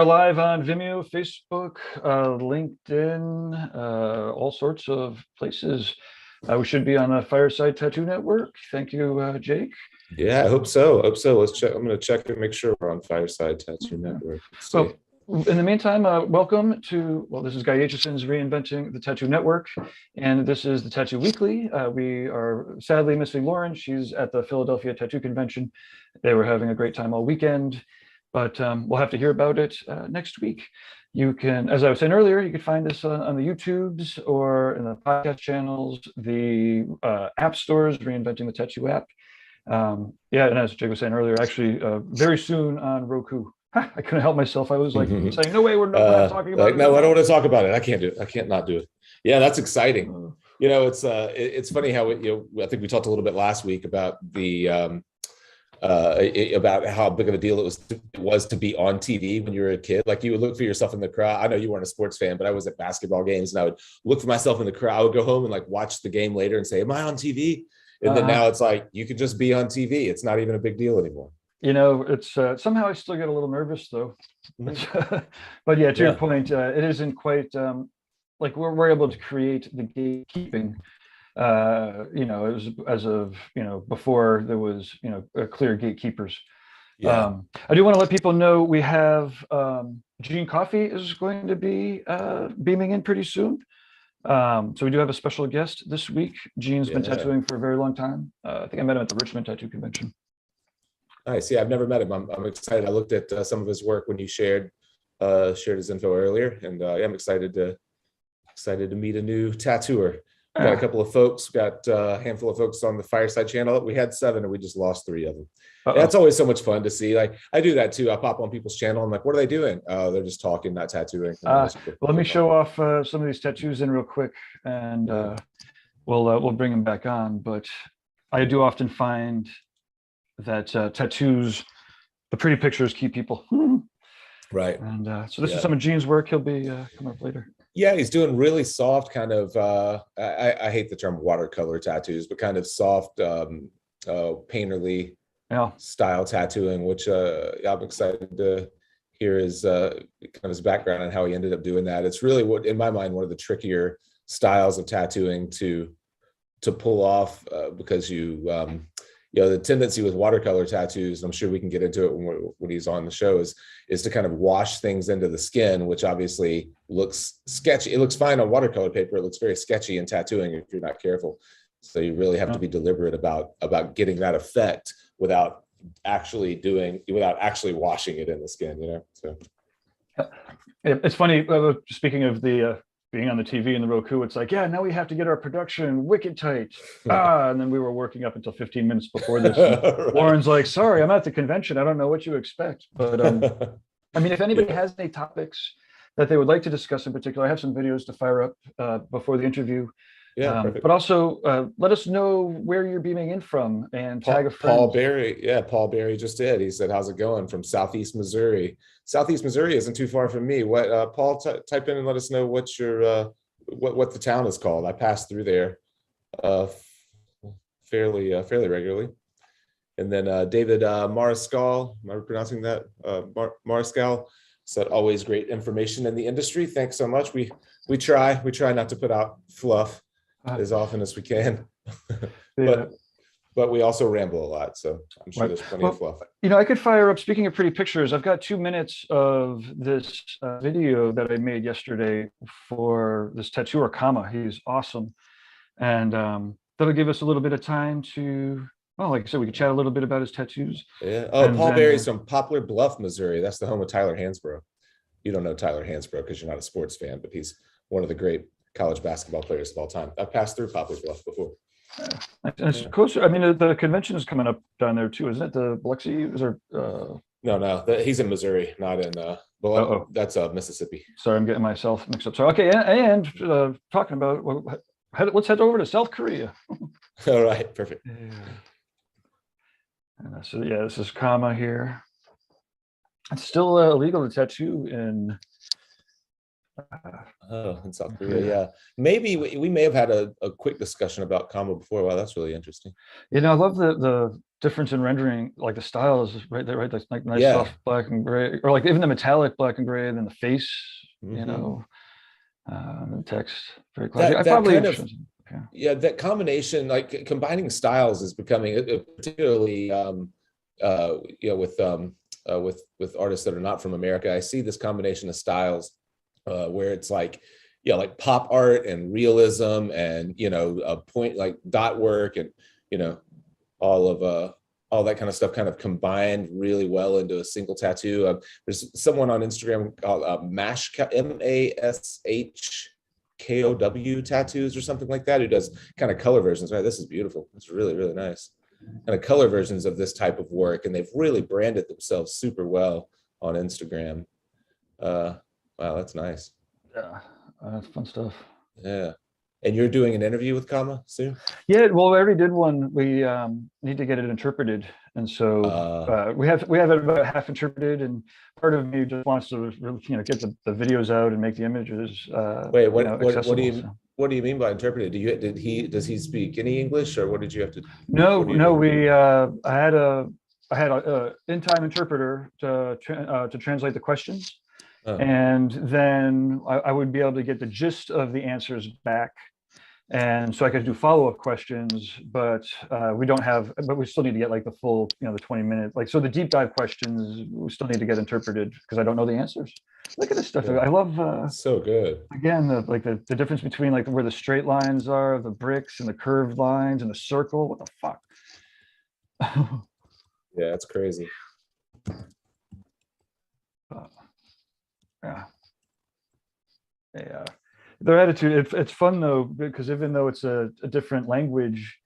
Are live on Vimeo, Facebook, LinkedIn, all sorts of places. We should be on the Fireside Tattoo Network. Thank you, Jake. Yeah, I hope so. Let's check. I'm going to check and make sure we're on Fireside Tattoo Network. Well, in the meantime, welcome to, this is Guy Aitchison's Reinventing the Tattoo Network, and this is the Tattoo Weekly. We are sadly missing Lauren. She's at the Philadelphia Tattoo Convention. They were having a great time all weekend, but we'll have to hear about it next week. You can, as I was saying earlier, you can find this on the YouTubes or in the podcast channels, the app stores, Reinventing the Tattoo app. Yeah, and as Jake was saying earlier, actually very soon on Roku. I couldn't help myself. I was like saying, no way, we're not talking about it. No, I don't want to talk about it. I can't do it. I can't not do it. Yeah, that's exciting. You know, it's funny how I think we talked a little bit last week about the about how big of a deal it was to be on TV when you were a kid. Like you would look for yourself in the crowd. I know you weren't a sports fan, but I was at basketball games and I would look for myself in the crowd. I would go home and like watch the game later and say, am I on TV? And then now it's like, you could just be on TV. It's not even a big deal anymore. You know, it's somehow I still get a little nervous though. But yeah, to your point, it isn't quite like we're able to create the gatekeeping, you know, as of, you know, before there was, you know, clear gatekeepers. I do want to let people know we have Gene Coffey is going to be beaming in pretty soon. So we do have a special guest this week. Gene's been tattooing for a very long time. I think I met him at the Richmond Tattoo Convention. Nice. Yeah, I've never met him. I'm excited. I looked at some of his work when you shared his info earlier, and I'm excited to meet a new tattooer. Got a couple of folks. Got a handful of folks on the Fireside channel. We had 7, and we just lost 3 of them. That's always so much fun to see. Like I do that too. I pop on people's channel. I'm like, what are they doing? Oh, they're just talking, not tattooing. Well, let me show off some of these tattoos in real quick, and we'll bring them back on. But I do often find that tattoos, the pretty pictures keep people. Right. And so this is some of Gene's work. He'll be coming up later. Yeah, he's doing really soft kind of, I hate the term watercolor tattoos, but kind of soft, painterly style tattooing, which I'm excited to hear his kind of his background and how he ended up doing that. It's really what, in my mind, one of the trickier styles of tattooing to pull off because you know, the tendency with watercolor tattoos, and I'm sure we can get into it when he's on the show, is to kind of wash things into the skin, which obviously looks sketchy. It looks fine on watercolor paper. It looks very sketchy in tattooing if you're not careful. So you really have to be deliberate about getting that effect without actually washing it in the skin, you know? So it's funny, speaking of the being on the TV and the Roku, it's like, yeah, now we have to get our production wicked tight. And then we were working up until 15 minutes before this. Right. Lauren's like, sorry, I'm at the convention. I don't know what you expect. But I mean, if anybody has any topics that they would like to discuss in particular, I have some videos to fire up before the interview. But also let us know where you're beaming in from and tag a friend. Paul Berry. Paul Berry just did. He said, how's it going from Southeast Missouri? Southeast Missouri isn't too far from me. What Paul, type in and let us know what your what the town is called. I pass through there fairly regularly. And then David Mariscal, am I pronouncing that? Mariscal said, always great information in the industry. Thanks so much. We try not to put out fluff as often as we can. But we also ramble a lot, so I'm sure there's plenty of fluff. You know, I could fire up, speaking of pretty pictures, I've got 2 minutes of this video that I made yesterday for this tattooer, Kama. He's awesome. And that'll give us a little bit of time to, like I said, we could chat a little bit about his tattoos. Yeah. Oh, Paul Berry's from Poplar Bluff, Missouri. That's the home of Tyler Hansbrough. You don't know Tyler Hansbrough because you're not a sports fan, but he's one of the great college basketball players of all time. I've passed through Poplar Bluff before. It's closer. I mean, the convention is coming up down there too, isn't it? The Biloxi, is there? No, he's in Missouri, not in. That's Mississippi. Sorry, I'm getting myself mixed up. So okay, and talking about, let's head over to South Korea. All right, perfect. So yeah, this is Kama here. It's still illegal to tattoo in Oh, in South Korea, yeah. Maybe we may have had a quick discussion about combo before. Wow, that's really interesting. You know, I love the difference in rendering, like the styles right there, right? That's like nice Yeah. soft black and gray, or like even the metallic black and gray, and then the face, you know, the text, very classy. I That probably kind of, yeah, that combination, like combining styles is becoming particularly, you know, with artists that are not from America. I see this combination of styles where it's like, you know, like pop art and realism and, you know, a point like dot work and, you know, all that kind of stuff kind of combined really well into a single tattoo. There's someone on Instagram called Mash, MASHKOW tattoos or something like that, who does kind of color versions. Right, this is beautiful. It's really, really nice. Kind of color versions of this type of work, and they've really branded themselves super well on Instagram. Wow, that's nice. Yeah, that's fun stuff. Yeah. And you're doing an interview with Kama soon? Yeah, well, we already did one. We need to get it interpreted, and so we have it about half interpreted. And part of me just wants to really, you know, get the videos out and make the images. Wait, what do you mean by interpreted? Does he speak any English, or what did you have to? No, I had a in-time interpreter to translate the questions. Oh. And then I would be able to get the gist of the answers back. And so I could do follow-up questions, but we still need to get like the full, you know, the 20-minute, like, so the deep dive questions, we still need to get interpreted because I don't know the answers. Look at this stuff. Yeah. I love, so good. Again, the difference between like where the straight lines are, the bricks and the curved lines and the circle. What the fuck? Yeah, it's crazy. Yeah. Their attitude, it's fun though, because even though it's a different language,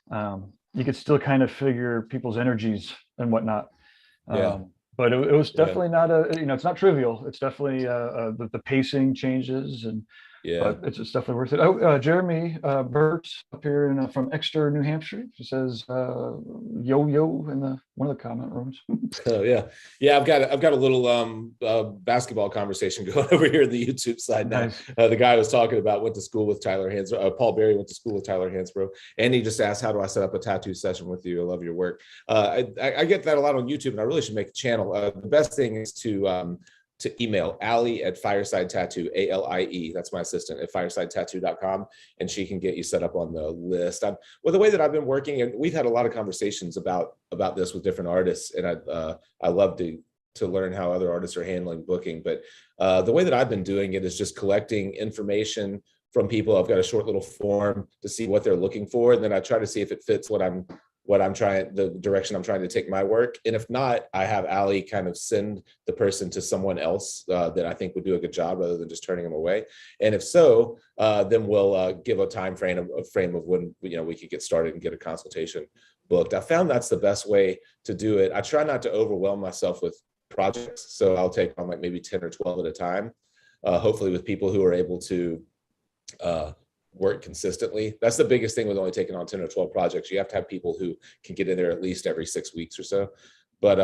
you could still kind of figure people's energies and whatnot. Yeah. But it was definitely not it's not trivial. It's definitely the pacing changes, and but it's definitely worth it. Oh, Jeremy Burt up here from Exeter, New Hampshire. He says yo in one of the comment rooms. Oh yeah. I've got a little basketball conversation going over here on the YouTube side now. Nice. The guy I was talking about went to school with Tyler Hansbrough. Paul Berry went to school with Tyler Hansbrough, and he just asked, "How do I set up a tattoo session with you? I love your work." I get that a lot on YouTube, and I really should make a channel. The best thing is to email Allie at Fireside Tattoo, ALIE, that's my assistant, at firesidetattoo.com, and she can get you set up on the list. Well, the way that I've been working, and we've had a lot of conversations about this with different artists, and I love to learn how other artists are handling booking. But the way that I've been doing it is just collecting information from people. I've got a short little form to see what they're looking for, and then I try to see if it fits the direction I'm trying to take my work. And if not, I have Allie kind of send the person to someone else that I think would do a good job rather than just turning them away. And if so, then we'll give a frame of when, you know, we could get started and get a consultation booked. I found that's the best way to do it. I try not to overwhelm myself with projects. So I'll take on like maybe 10 or 12 at a time, hopefully with people who are able to work consistently. That's the biggest thing with only taking on 10 or 12 projects. You have to have people who can get in there at least every 6 weeks or so. But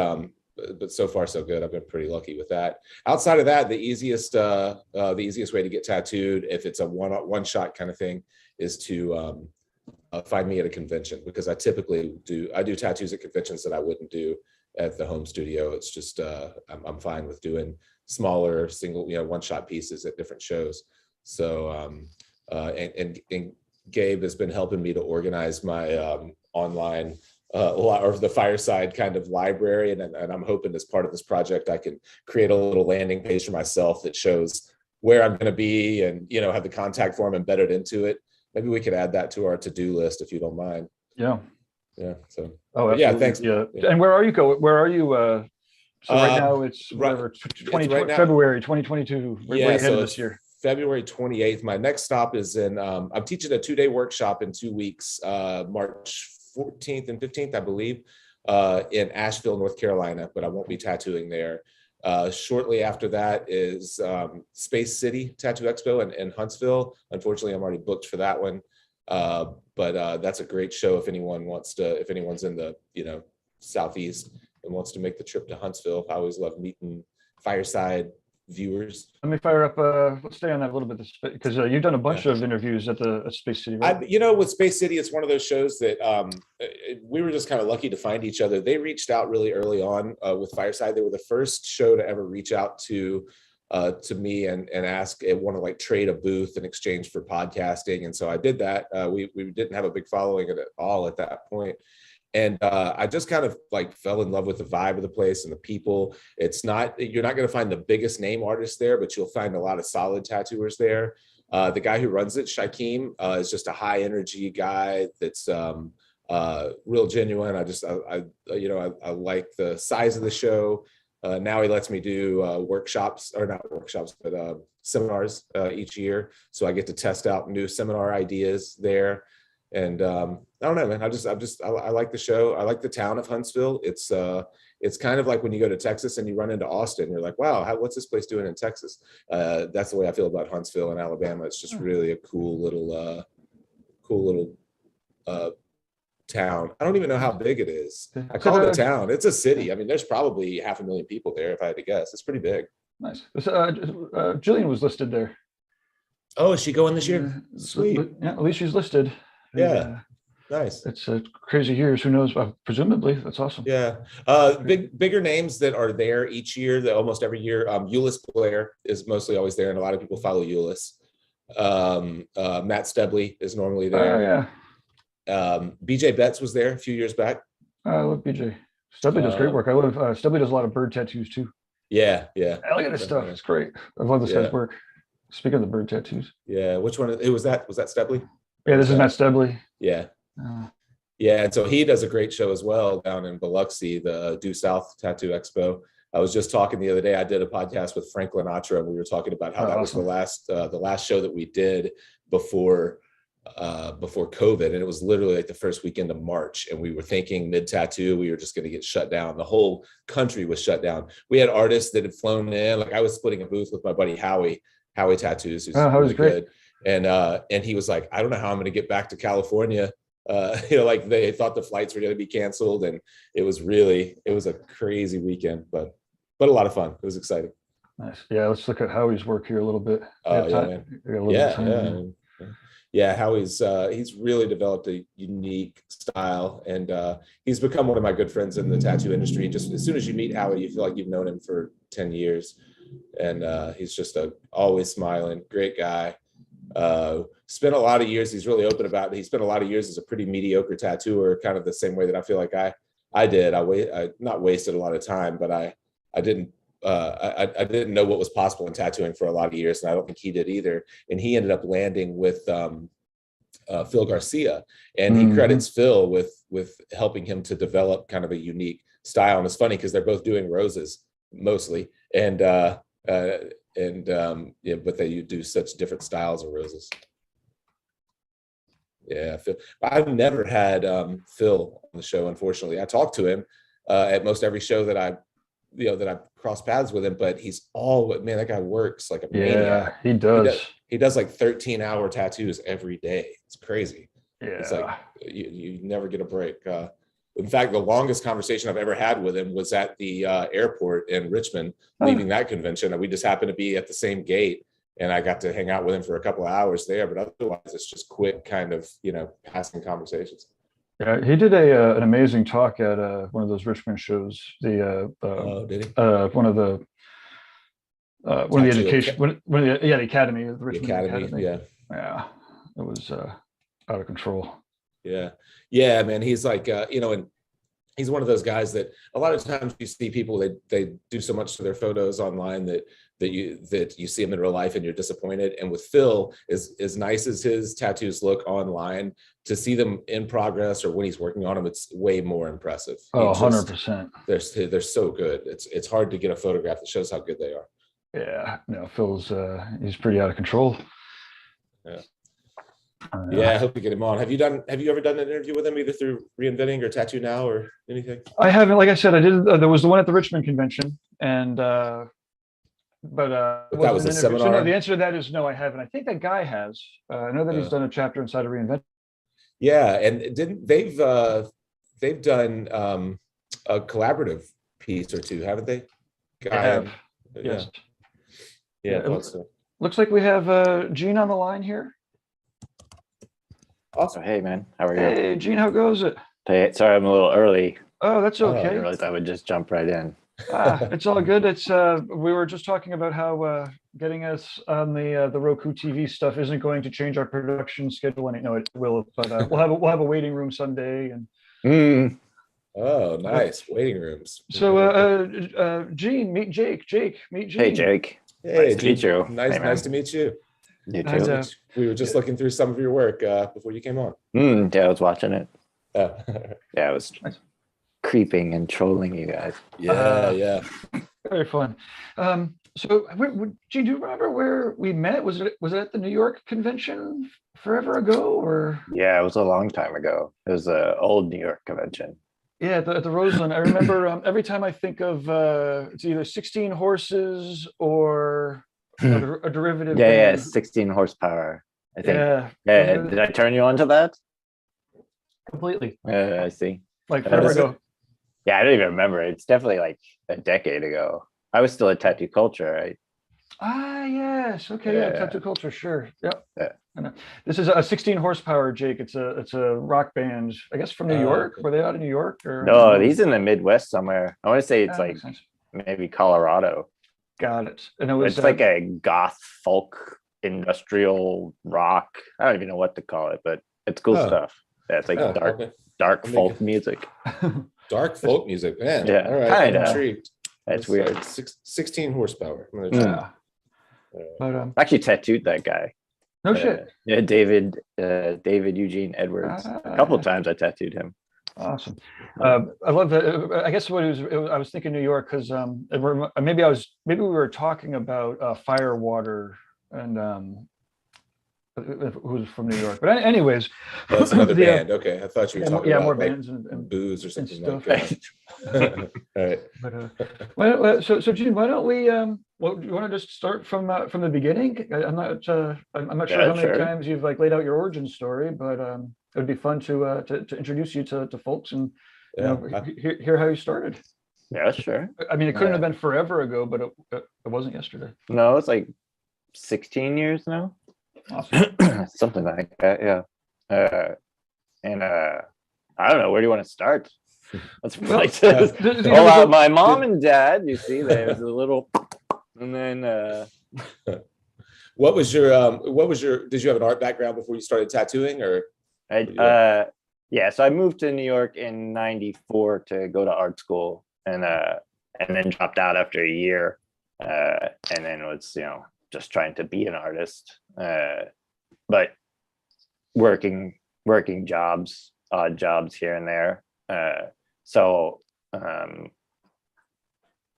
so far so good. I've been pretty lucky with that. Outside of that, the easiest way to get tattooed, if it's a one shot kind of thing, is to find me at a convention, because I typically do tattoos at conventions that I wouldn't do at the home studio. It's just I'm fine with doing smaller single, you know, one shot pieces at different shows. So and Gabe has been helping me to organize my online or the Fireside kind of library, and I'm hoping as part of this project I can create a little landing page for myself that shows where I'm going to be, and, you know, have the contact form embedded into it. Maybe we could add that to our to-do list if you don't mind. Yeah. So. Oh, absolutely. Yeah. Thanks. Yeah. And where are you So right now it's whatever, February 2022. Where are you headed this year? February 28th. My next stop is in, I'm teaching a 2-day workshop in 2 weeks, March 14th and 15th, I believe, in Asheville, North Carolina, but I won't be tattooing there. Shortly after that is Space City Tattoo Expo in Huntsville. Unfortunately, I'm already booked for that one. But that's a great show if anyone's in the, you know, Southeast and wants to make the trip to Huntsville. I always love meeting Fireside viewers. Let me fire up. Let's stay on that a little bit because you've done a bunch of interviews at Space City, right? With Space City, it's one of those shows that we were just kind of lucky to find each other. They reached out really early on with Fireside. They were the first show to ever reach out to me and ask, want to like trade a booth in exchange for podcasting. And so I did that. We didn't have a big following at all at that point. And I just kind of like fell in love with the vibe of the place and the people. You're not going to find the biggest name artists there, but you'll find a lot of solid tattooers there. The guy who runs it, Shakeem, is just a high energy guy that's real genuine. I like the size of the show. Now he lets me do seminars each year. So I get to test out new seminar ideas there. And I don't know, man, I like the show. I like the town of Huntsville. It's kind of like when you go to Texas and you run into Austin, you're like, wow, what's this place doing in Texas? That's the way I feel about Huntsville in Alabama. It's just really a cool little town. I don't even know how big it is. I call it a town. It's a city. I mean, there's probably 500,000 people there if I had to guess. It's pretty big. Nice. Jillian was listed there. Oh, is she going this year? Sweet. Yeah, at least she's listed. Yeah. Nice. It's crazy years. Who knows? Presumably, that's awesome. Yeah. Bigger names that are there each year, that almost every year. Euless Blair is mostly always there, and a lot of people follow Euless. Matt Stebley is normally there. BJ Betts was there a few years back. I love BJ. Stebley does great work. Stebley does a lot of bird tattoos too. Yeah. I look at this stuff. It's great. I love this guy's work. Speaking of the bird tattoos. Yeah. Which one? Was that Stebley? Yeah, this is Matt Stebley. Yeah. Yeah, and so he does a great show as well down in Biloxi, the Due South Tattoo Expo. I was just talking the other day. I did a podcast with Frank Linatra, and we were talking about how that was the last show that we did before COVID, and it was literally like the first weekend of March. And we were thinking mid-tattoo, we were just going to get shut down. The whole country was shut down. We had artists that had flown in. Like I was splitting a booth with my buddy Howie Tattoos, who's really good. And he was like, I don't know how I'm going to get back to California. Like they thought the flights were going to be canceled, and it was a crazy weekend, but a lot of fun. It was exciting. Nice. Yeah. Let's look at Howie's work here a little bit. Yeah. Howie's he's really developed a unique style, and he's become one of my good friends in the tattoo industry. Just as soon as you meet Howie, you feel like you've known him for 10 years, and he's just always smiling, great guy. Spent a lot of years, he's really open about it. He spent a lot of years as a pretty mediocre tattooer, kind of the same way that I feel like I did. I not wasted a lot of time, but I didn't know what was possible in tattooing for a lot of years, and I don't think he did either. And he ended up landing with Phil Garcia, and he credits Phil with helping him to develop kind of a unique style. And it's funny because they're both doing roses mostly, but they do such different styles of roses. Yeah, Phil. I've never had Phil on the show, unfortunately. I talked to him at most every show that I crossed paths with him, but that guy works like a maniac. He does. He does like 13-hour tattoos every day. It's crazy. Yeah. It's like you never get a break. In fact, the longest conversation I've ever had with him was at the airport in Richmond, leaving that convention. We just happened to be at the same gate, and I got to hang out with him for a couple of hours there. But otherwise, it's just quick kind of, passing conversations. Yeah, he did an amazing talk at one of those Richmond shows. Did he? One of the education, the academy, the Richmond Academy. Yeah, it was out of control. Yeah, man. He's like, and he's one of those guys that a lot of times you see people, they do so much to their photos online that you see them in real life and you're disappointed. And with Phil, as nice as his tattoos look online, to see them in progress or when he's working on them, it's way more impressive. 100%. They're so good. It's hard to get a photograph that shows how good they are. Yeah, no, Phil's he's pretty out of control. Yeah. I hope we get him on. Have you ever done an interview with him, either through Reinventing or TattooNow or anything? I haven't. Like I said, I did. There was the one at the Richmond convention, and but that was a seminar. So no, the answer to that is no, I haven't. I think that guy has. I know that he's done a chapter inside of Reinventing. Yeah, and they've done a collaborative piece or two, haven't they? Yes. Yeah, I thought so. Looks like we have Gene on the line here. Awesome. Hey, man. How are you? Hey, Gene, how goes it? Hey, sorry, I'm a little early. Oh, that's I okay. realized I would just jump right in. It's all good. It's we were just talking about how getting us on the Roku TV stuff isn't going to change our production schedule. And no, it will, but we'll have a waiting room someday. And oh, nice waiting rooms. So Gene, meet Jake. Jake, meet Gene. Hey, Jake. Hey, nice to meet you. Nice to meet you. You too. We were just looking through some of your work before you came on. Yeah, I was watching it. Yeah, I was creeping and trolling you guys. Yeah. Very fun. So, Gene, do you remember where we met? Was it at the New York convention forever ago, or? Yeah, it was a long time ago. It was an old New York convention. Yeah, at the Roseland. I remember every time I think of it's either 16 horses or a derivative. Yeah, 16 horsepower, I think. Yeah. Did I turn you on to that? Completely. I see. Like forever ago. Yeah, I don't even remember. It's definitely like a decade ago. I was still at Tattoo Culture, right? Ah, yes. Okay, yeah, Tattoo Culture, sure. Yep. Yeah. I know. This is a 16 horsepower, Jake. It's a rock band, I guess from New York. Were they out of New York? Or no, he's in the Midwest somewhere. I want to say it's like maybe Colorado. Got it. And it was it's like a goth folk industrial rock. I don't even know what to call it, but it's cool stuff. Yeah, it's like dark folk music. Dark folk music, man. Yeah, all right. Kinda. I'm intrigued. That's weird. 16 horsepower. Yeah. But I actually tattooed that guy. No shit. Yeah, David Eugene Edwards. A couple of times I tattooed him. Awesome. I love that. I guess what I was thinking New York because maybe we were talking about Firewater and who's from New York. But anyways, that's another band. Okay, I thought you were talking about more like bands and booze or something like that. All right. But so Gene, why don't we? Well, do you want to just start from the beginning? I'm not sure how many times you've like laid out your origin story, but it would be fun to introduce you to folks and hear how you started. Yeah, sure. I mean, it couldn't have been forever ago, but it wasn't yesterday. No, it's like 16 years now. Awesome. Something like that, yeah. I don't know, where do you want to start? Let's my mom and dad, you see, there's a little, and then what was your did you have an art background before you started tattooing, or? Yeah, so I moved to New York in '94 to go to art school, and then dropped out after a year, and then was just trying to be an artist, but working jobs, odd jobs here and there.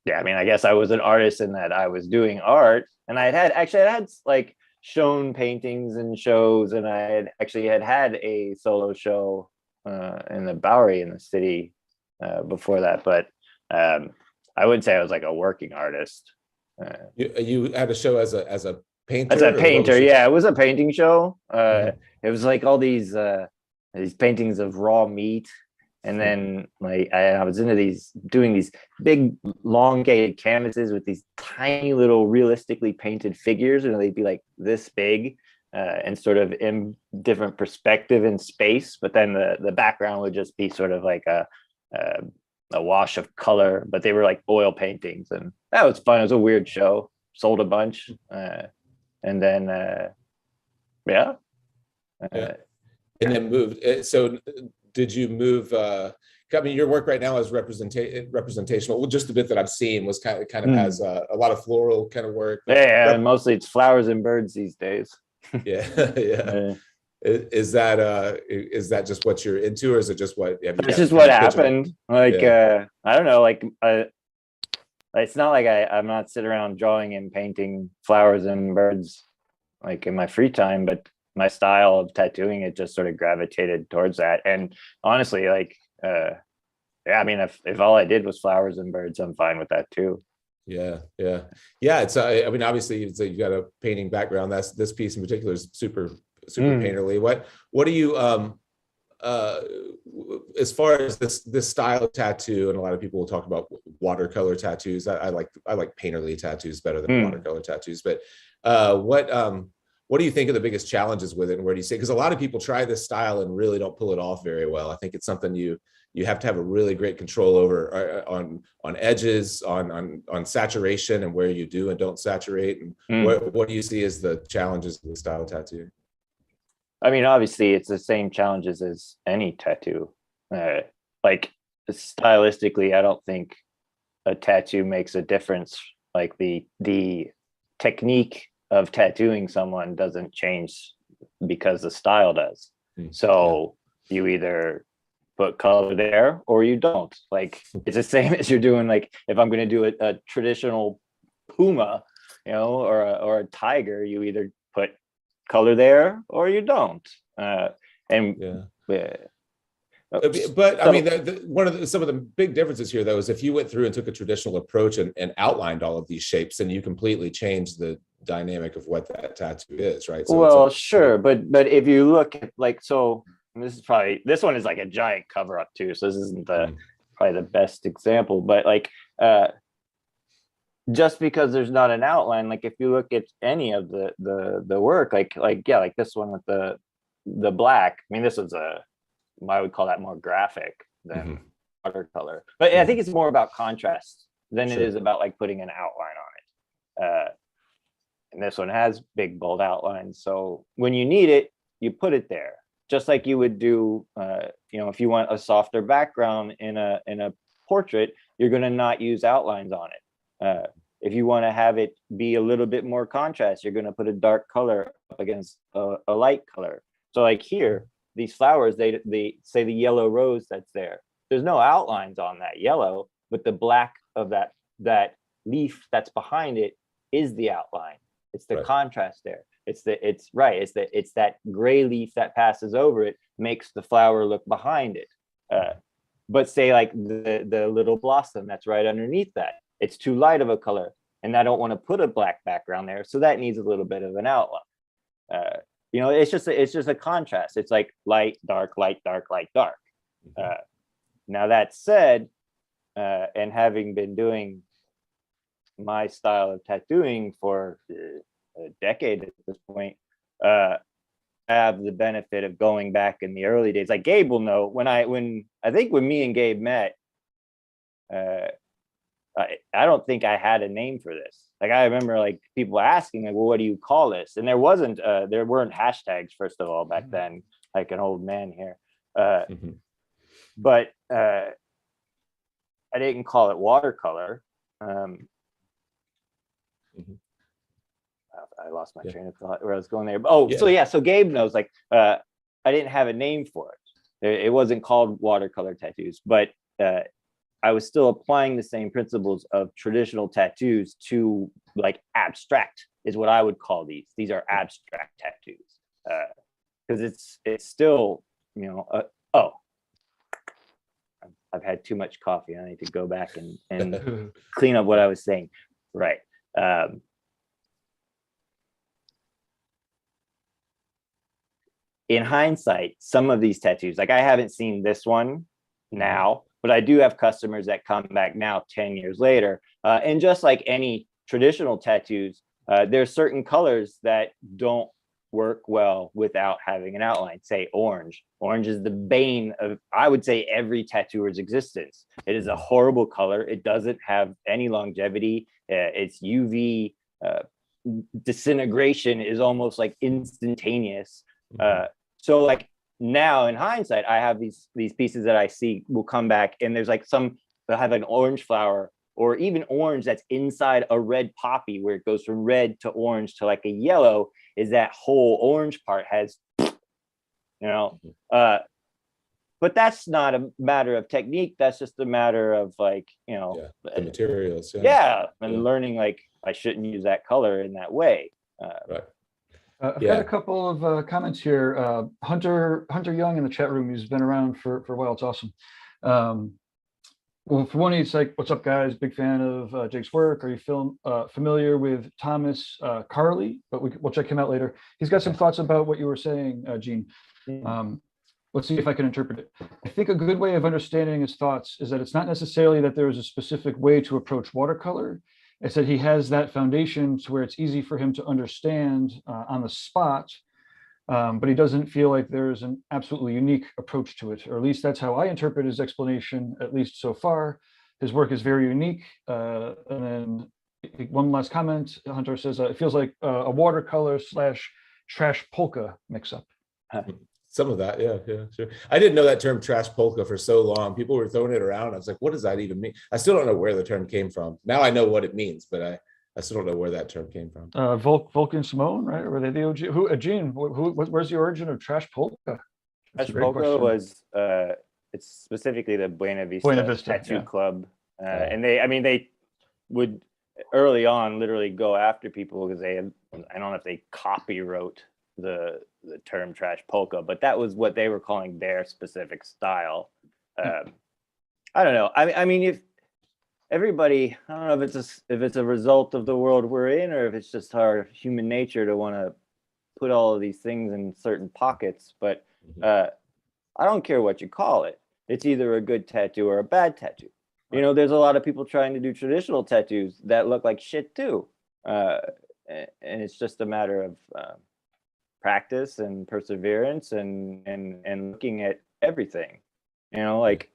Yeah, I mean, I guess I was an artist in that I was doing art, and I had like shown paintings and shows, and I had a solo show in the Bowery in the city before that, but I wouldn't say I was like a working artist. You had a show as a painter? As a painter, yeah, it was a painting show. It was like all these paintings of raw meat, and then like I was into doing these big elongated canvases with these tiny little realistically painted figures, and they'd be like this big and sort of in different perspective in space, but then the background would just be sort of like a wash of color, but they were like oil paintings, and that was fun. It was a weird show. Sold a bunch, and then and then moved. So did you move? I mean, your work right now is representational. Well, just a bit that I've seen was kind of has a lot of floral kind of work. Yeah, mostly it's flowers and birds these days. Yeah. Is that just what you're into, or is it just what? It's just what happened. Like I don't know. Like it's not like I'm not sitting around drawing and painting flowers and birds like in my free time, but my style of tattooing, it just sort of gravitated towards that. And honestly, like I mean, if all I did was flowers and birds, I'm fine with that too. Yeah. It's I mean, obviously you've got a painting background. This piece in particular is super painterly. What do you as far as this style of tattoo, and a lot of people will talk about watercolor tattoos. I like painterly tattoos better than watercolor tattoos. But what do you think are the biggest challenges with it, and where do you say? Because a lot of people try this style and really don't pull it off very well. I think it's something you have to have a really great control over on edges, on saturation, and where you do and don't saturate. And what do you see as the challenges of the style of tattoo? I mean, obviously, it's the same challenges as any tattoo. Like stylistically, I don't think a tattoo makes a difference. Like the technique of tattooing someone doesn't change because the style does. So you either put color there or you don't. Like it's the same as you're doing. Like if I'm going to do a traditional puma, or a tiger, you either put color there or you don't. But I mean, some of the big differences here, though, is if you went through and took a traditional approach and outlined all of these shapes, then you completely changed the dynamic of what that tattoo is, right? So well, sure, but if you look at and this one is like a giant cover up too, so this isn't probably the best example, but like just because there's not an outline, like if you look at any of the work, like this one with the black, I mean, this was I would call that more graphic than watercolor, but I think it's more about contrast than it is about like putting an outline on it. And this one has big bold outlines, so when you need it, you put it there, just like you would do if you want a softer background in a portrait, you're going to not use outlines on it. If you want to have it be a little bit more contrast, you're going to put a dark color up against a light color. So like here, these flowers, they say the yellow rose that's there. There's no outlines on that yellow, but the black of that leaf that's behind it is the outline. It's the contrast there. It's that gray leaf that passes over it makes the flower look behind it. But say like the little blossom that's right underneath that, it's too light of a color, and I don't want to put a black background there, so that needs a little bit of an outline. It's just a contrast. It's like light, dark, light, dark, light, dark. Now that said, and having been doing my style of tattooing for a decade at this point, I have the benefit of going back in the early days. Like Gabe will know, when I think when me and Gabe met, I don't think I had a name for this. Like I remember like people asking like, well, what do you call this? And there weren't hashtags, first of all, back then, like an old man here. But I didn't call it watercolor. I lost my train of thought where I was going there. So Gabe knows, like I didn't have a name for it. It wasn't called watercolor tattoos, but I was still applying the same principles of traditional tattoos to like abstract is what I would call these. These are abstract tattoos because it's still, I've had too much coffee. I need to go back and clean up what I was saying. Right. In hindsight, some of these tattoos, like I haven't seen this one now, but I do have customers that come back now 10 years later. And just like any traditional tattoos, there's certain colors that don't work well without having an outline. Say orange. Orange is the bane of, I would say, every tattooer's existence. It is a horrible color. It doesn't have any longevity. Its UV disintegration is almost like instantaneous. So like now in hindsight, I have these pieces that I see will come back, and there's like some that have an orange flower, or even orange that's inside a red poppy, where it goes from red to orange to like a yellow, is that whole orange part has, but that's not a matter of technique. That's just a matter of like, the materials. And learning like I shouldn't use that color in that way. Right. I've got a couple of comments here. Hunter Young in the chat room, who's been around for a while. It's awesome. Well, for one, it's like, what's up, guys? Big fan of Jake's work. Are you familiar with Thomas Carley? But we'll check him out later. He's got some thoughts about what you were saying, Gene. let's see if I can interpret it. I think a good way of understanding his thoughts is that it's not necessarily that there is a specific way to approach watercolor. It's that he has that foundation to where it's easy for him to understand on the spot, but he doesn't feel like there's an absolutely unique approach to it, or at least that's how I interpret his explanation, at least so far. His work is very unique. And then one last comment, Hunter says, it feels like a watercolor / trash polka mix-up. Some of that, yeah, sure. I didn't know that term trash polka for so long. People were throwing it around. I was like, what does that even mean? I still don't know where the term came from. Now I know what it means, but I still don't know where that term came from. Vulcan Simone, right? Or were they the OG? Who, Gene, where's the origin of trash polka? Trash polka was, it's specifically the Buena Vista Tattoo Club. And they would early on literally go after people because I don't know if they copywrote the term trash polka, but that was what they were calling their specific style. I don't know. I mean, if everybody, I don't know if it's a result of the world we're in, or if it's just our human nature to want to put all of these things in certain pockets. But I don't care what you call it. It's either a good tattoo or a bad tattoo. You know, there's a lot of people trying to do traditional tattoos that look like shit too. And it's just a matter of practice and perseverance and looking at everything. You know, like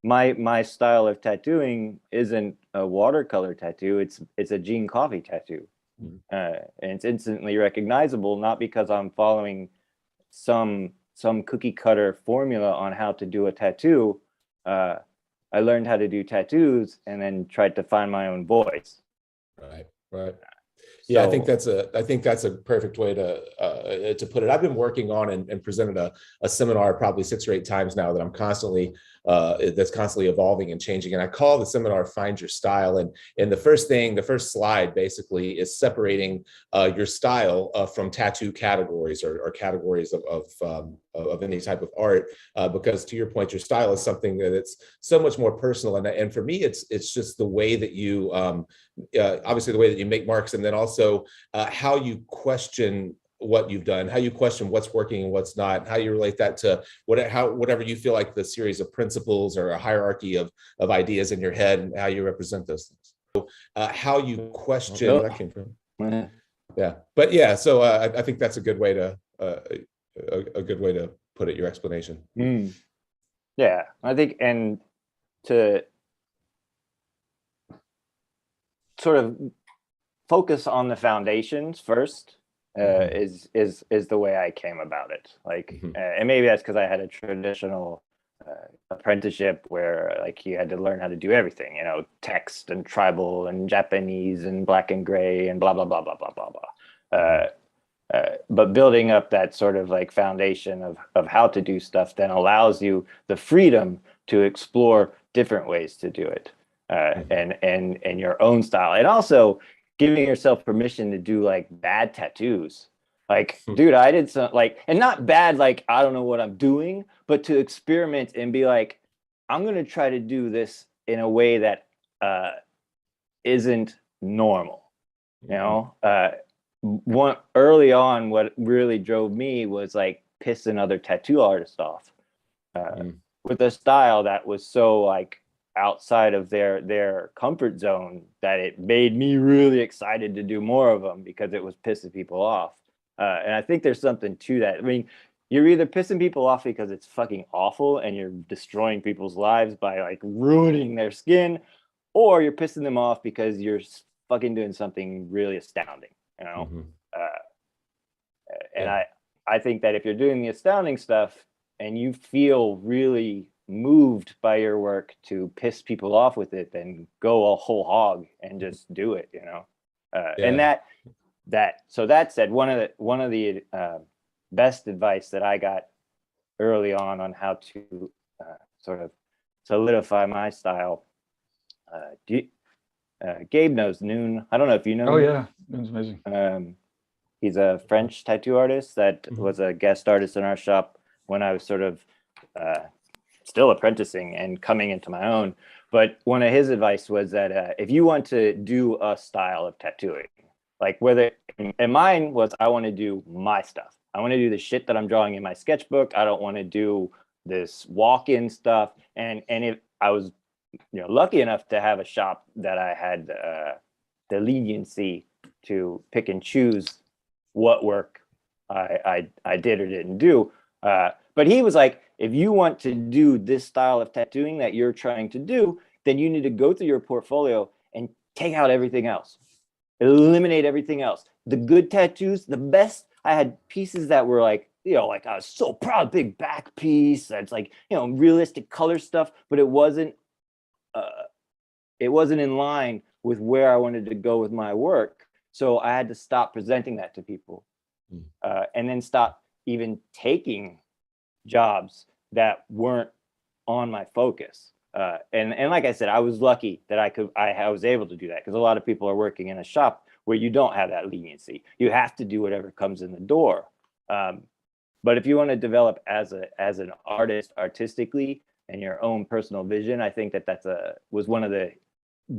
my style of tattooing isn't a watercolor tattoo. It's a Gene Coffey tattoo. And it's instantly recognizable, not because I'm following some cookie cutter formula on how to do a tattoo. I learned how to do tattoos and then tried to find my own voice. Right. Yeah, so, I think that's a perfect way to put it. I've been working on and presented a seminar probably 6 or 8 times now that I'm constantly that's constantly evolving and changing. And I call the seminar "Find Your Style." And the first slide basically is separating your style from tattoo categories or categories of any type of art, because to your point, your style is something that it's so much more personal. And for me, it's just the way that you obviously the way that you make marks, and then also how you question what you've done, how you question what's working and what's not, how you relate that to whatever you feel like the series of principles or a hierarchy of ideas in your head, and how you represent those things. So, how you question where that came from. Yeah, but yeah, so I think that's a good way to put it, your explanation. Yeah, I think, and to sort of focus on the foundations first is the way I came about it. Like, and maybe that's because I had a traditional apprenticeship where like you had to learn how to do everything, you know, text and tribal and Japanese and black and gray and blah blah blah blah blah blah blah. But building up that sort of like foundation of how to do stuff then allows you the freedom to explore different ways to do it, and your own style, and also giving yourself permission to do like bad tattoos. Like, dude, I did some like, and not bad, like, I don't know what I'm doing, but to experiment and be like, I'm going to try to do this in a way that isn't normal. You know, early on, what really drove me was like pissing other tattoo artists off with a style that was so like outside of their comfort zone that it made me really excited to do more of them because it was pissing people off. And I think there's something to that. I mean, you're either pissing people off because it's fucking awful and you're destroying people's lives by like ruining their skin, or you're pissing them off because you're fucking doing something really astounding, you know? And I think that if you're doing the astounding stuff and you feel really moved by your work to piss people off with it, then go a whole hog and just do it, you know? And so that said, one of the best advice that I got early on how to sort of solidify my style, Gabe knows Noon. I don't know if you know. Oh yeah, Noon's amazing. He's a French tattoo artist that was a guest artist in our shop when I was sort of still apprenticing and coming into my own. But one of his advice was that if you want to do a style of tattooing, like whether, and mine was, I want to do my stuff. I want to do the shit that I'm drawing in my sketchbook. I don't want to do this walk-in stuff. And if I was, lucky enough to have a shop that I had the leniency to pick and choose what work I did or didn't do. But he was like, if you want to do this style of tattooing that you're trying to do, then you need to go through your portfolio and take out everything else. Eliminate everything else. The good tattoos, the best. I had pieces that were like, like I was so proud, big back piece. That's like, realistic color stuff, but it wasn't in line with where I wanted to go with my work. So I had to stop presenting that to people, and then stop even taking jobs that weren't on my focus. And like I said, I was lucky that I was able to do that, because a lot of people are working in a shop where you don't have that leniency. You have to do whatever comes in the door. But if you want to develop as an artist artistically and your own personal vision, I think that was one of the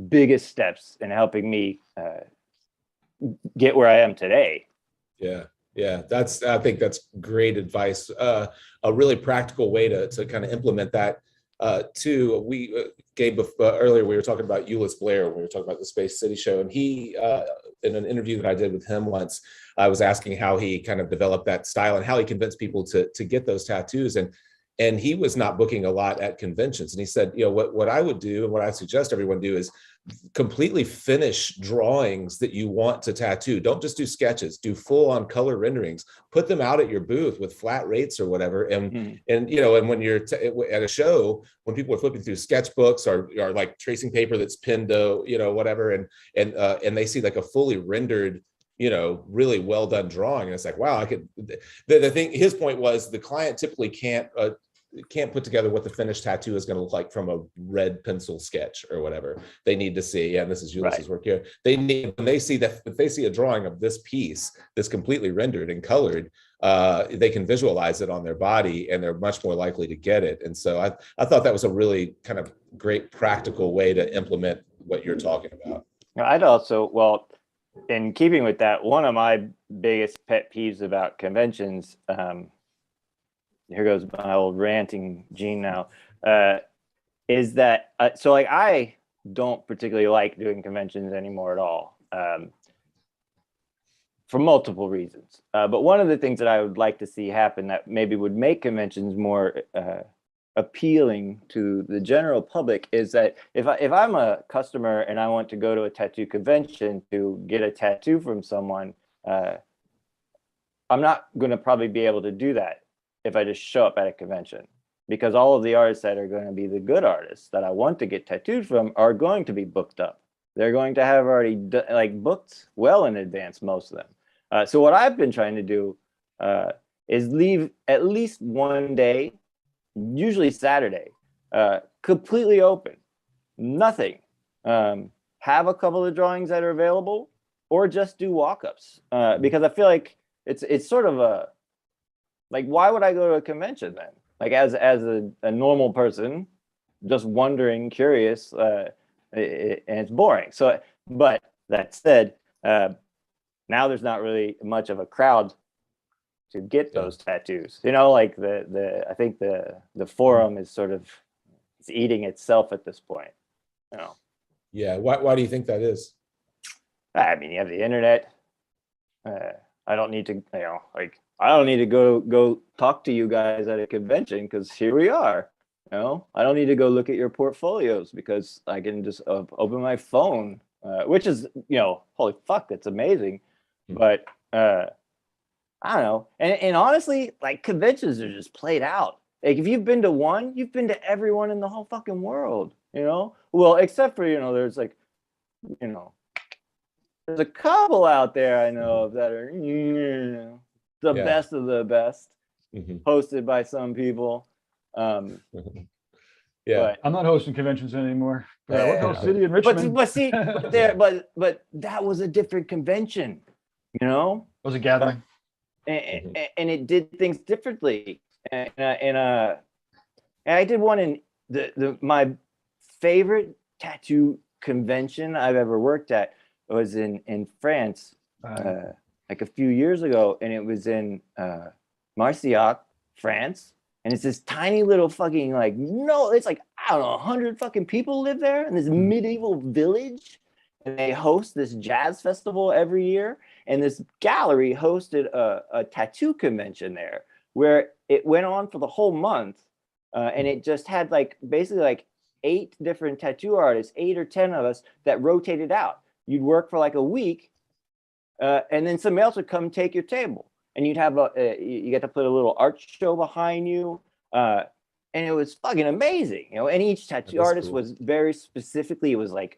biggest steps in helping me get where I am today. Yeah, I think that's great advice. A really practical way to kind of implement that. Gabe, earlier we were talking about Euless Blair when we were talking about the Space City show, and he, in an interview that I did with him once, I was asking how he kind of developed that style and how he convinced people to get those tattoos. And he was not booking a lot at conventions. And he said, what I would do and what I suggest everyone do is completely finish drawings that you want to tattoo. Don't just do sketches, do full on color renderings, put them out at your booth with flat rates or whatever. And when you're at a show, when people are flipping through sketchbooks or like tracing paper that's pinned to, whatever, and they see like a fully rendered, really well done drawing. And it's like, wow, the thing, his point was the client typically can't put together what the finished tattoo is going to look like from a red pencil sketch or whatever. They need to see, and this is Ulyss's work here. When they see a drawing of this piece that's completely rendered and colored, they can visualize it on their body, and they're much more likely to get it. And so I thought that was a really kind of great practical way to implement what you're talking about. I'd also, well, in keeping with that, one of my biggest pet peeves about conventions, here goes my old ranting gene now, is that, so like I don't particularly like doing conventions anymore at all, for multiple reasons. But one of the things that I would like to see happen that maybe would make conventions more appealing to the general public is that if I'm a customer and I want to go to a tattoo convention to get a tattoo from someone, I'm not going to probably be able to do that if I just show up at a convention, because all of the artists that are going to be the good artists that I want to get tattooed from are going to be booked up. They're going to have already booked well in advance, most of them. So what I've been trying to do is leave at least one day, usually Saturday, completely open, nothing. Have a couple of drawings that are available, or just do walk-ups, because I feel like it's sort of a, like, why would I go to a convention then? Like, as a normal person, just wondering, curious, and it's boring. So, but that said, now there's not really much of a crowd to get those tattoos. Like I think the forum is sort of, it's eating itself at this point. Yeah. Why do you think that is? I mean, you have the internet. I don't need to, I don't need to go talk to you guys at a convention, because here we are. I don't need to go look at your portfolios, because I can just open my phone, which is, holy fuck, that's amazing. But I don't know. And honestly, like, conventions are just played out. Like, if you've been to one, you've been to everyone in the whole fucking world, Well, except for, there's like, there's a couple out there I know of that are, the best of the best, hosted by some people. Yeah, I'm not hosting conventions anymore. But I work in City in Richmond. But that was a different convention, It was a gathering, and it did things differently. And I did one in my favorite tattoo convention I've ever worked at was in France. like a few years ago, and it was in Marcillac, France. And it's this tiny little fucking like, no, it's like, I don't know, 100 fucking people live there in this medieval village. And they host this jazz festival every year. And this gallery hosted a tattoo convention there where it went on for the whole month. And it just had like basically like 8 different tattoo artists, 8 or 10 of us that rotated out. You'd work for like a week and then somebody else would come take your table. And you'd have you get to put a little art show behind you. And it was fucking amazing, you know, and each tattoo artist was very specifically, it was like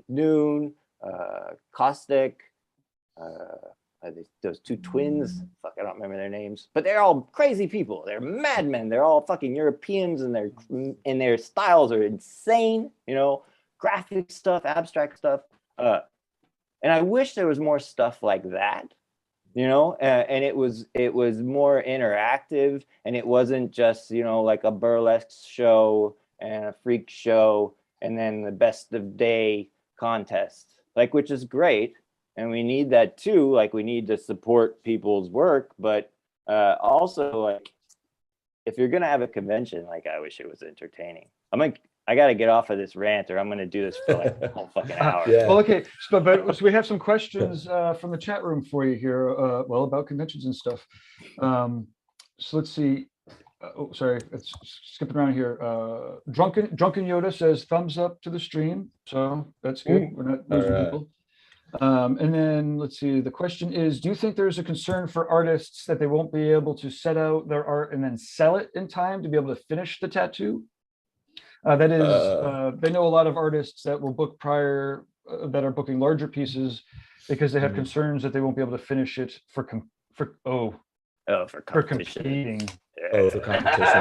Noon, Caustic, those 2 twins, fuck, I don't remember their names, but they're all crazy people. They're madmen. They're all fucking Europeans, and their styles are insane, you know, graphic stuff, abstract stuff. And I wish there was more stuff like that. You know, and it was more interactive, and it wasn't just, you know, like a burlesque show and a freak show and then the best of day contest, like, which is great, and we need that too. Like, we need to support people's work, but also, like, if you're gonna have a convention, like, I wish it was entertaining. I got to get off of this rant, or I'm going to do this for like a whole fucking hour. Yeah. Well, okay. So we have some questions from the chat room for you here, well, about conventions and stuff. So let's see. Oh, sorry. It's skipping around here. Drunken Yoda says thumbs up to the stream. So that's good. We're not losing people. And then let's see. The question is, do you think there's a concern for artists that they won't be able to set out their art and then sell it in time to be able to finish the tattoo? That is, they know a lot of artists that will book prior, that are booking larger pieces because they have concerns that they won't be able to finish it for competing. Oh, for competitions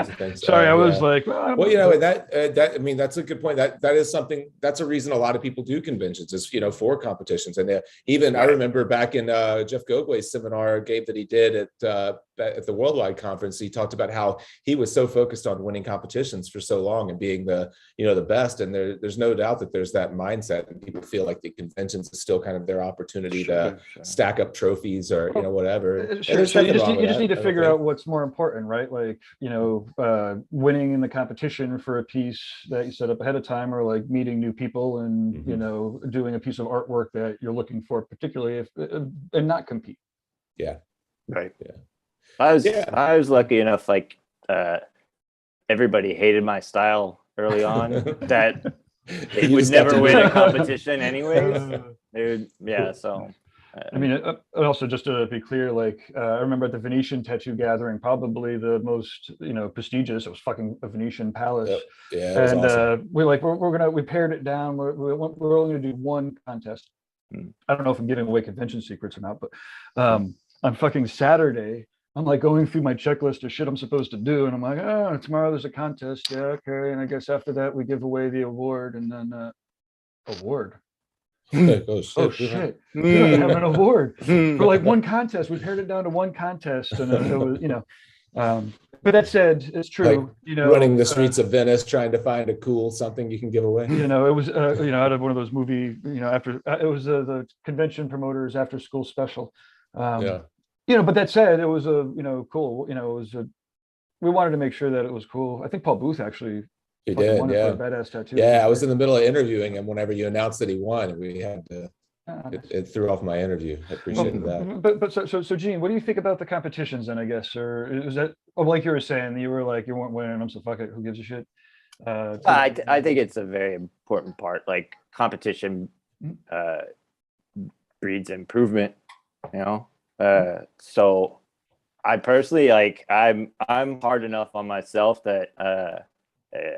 and things. Sorry, I was like, well, you know, that I mean, that's a good point. That is something. That's a reason a lot of people do conventions, is, you know, for competitions. And even I remember back in Jeff Gogway's seminar, Gabe, that he did at the Worldwide Conference, he talked about how he was so focused on winning competitions for so long and being the best. And there's no doubt that there's that mindset, and people feel like the conventions is still kind of their opportunity to stack up trophies or, you know, whatever. Sure. So you just need to figure out what's more important, right? Like, you know, winning in the competition for a piece that you set up ahead of time, or like meeting new people and, you know, doing a piece of artwork that you're looking for, particularly and not compete. Yeah. Right. Yeah. I was lucky enough, like, everybody hated my style early on that it would never win a competition anyways. So I mean, also, just to be clear, like, I remember at the Venetian tattoo gathering, probably the most, you know, prestigious, it was fucking a Venetian palace. Yep. Yeah, and awesome. We pared it down. We're only gonna do one contest. I don't know if I'm giving away convention secrets or not, but on fucking Saturday, I'm like going through my checklist of shit I'm supposed to do, and I'm like, oh, tomorrow there's a contest. Yeah, okay. And I guess after that we give away the award, and then award. Oh shit! We don't have an award for like one contest. We pared it down to one contest, and it was, you know. But that said, it's true. Like, you know, running the streets of Venice, trying to find a cool something you can give away. You know, it was you know, out of one of those movie, you know, after it was the convention promoters after school special. You know, but that said, it was you know, cool. You know, it was we wanted to make sure that it was cool. I think Paul Booth actually. He did, yeah. For a badass tattoo. Yeah, I was in the middle of interviewing him whenever you announced that he won. We had to. It threw off my interview. I appreciated that. But so Gene, what do you think about the competitions then? I guess, or is that like you were saying, you were like, you weren't winning them, so fuck it, who gives a shit? I think it's a very important part. Like, competition breeds improvement. You know, so I personally, like, I'm hard enough on myself that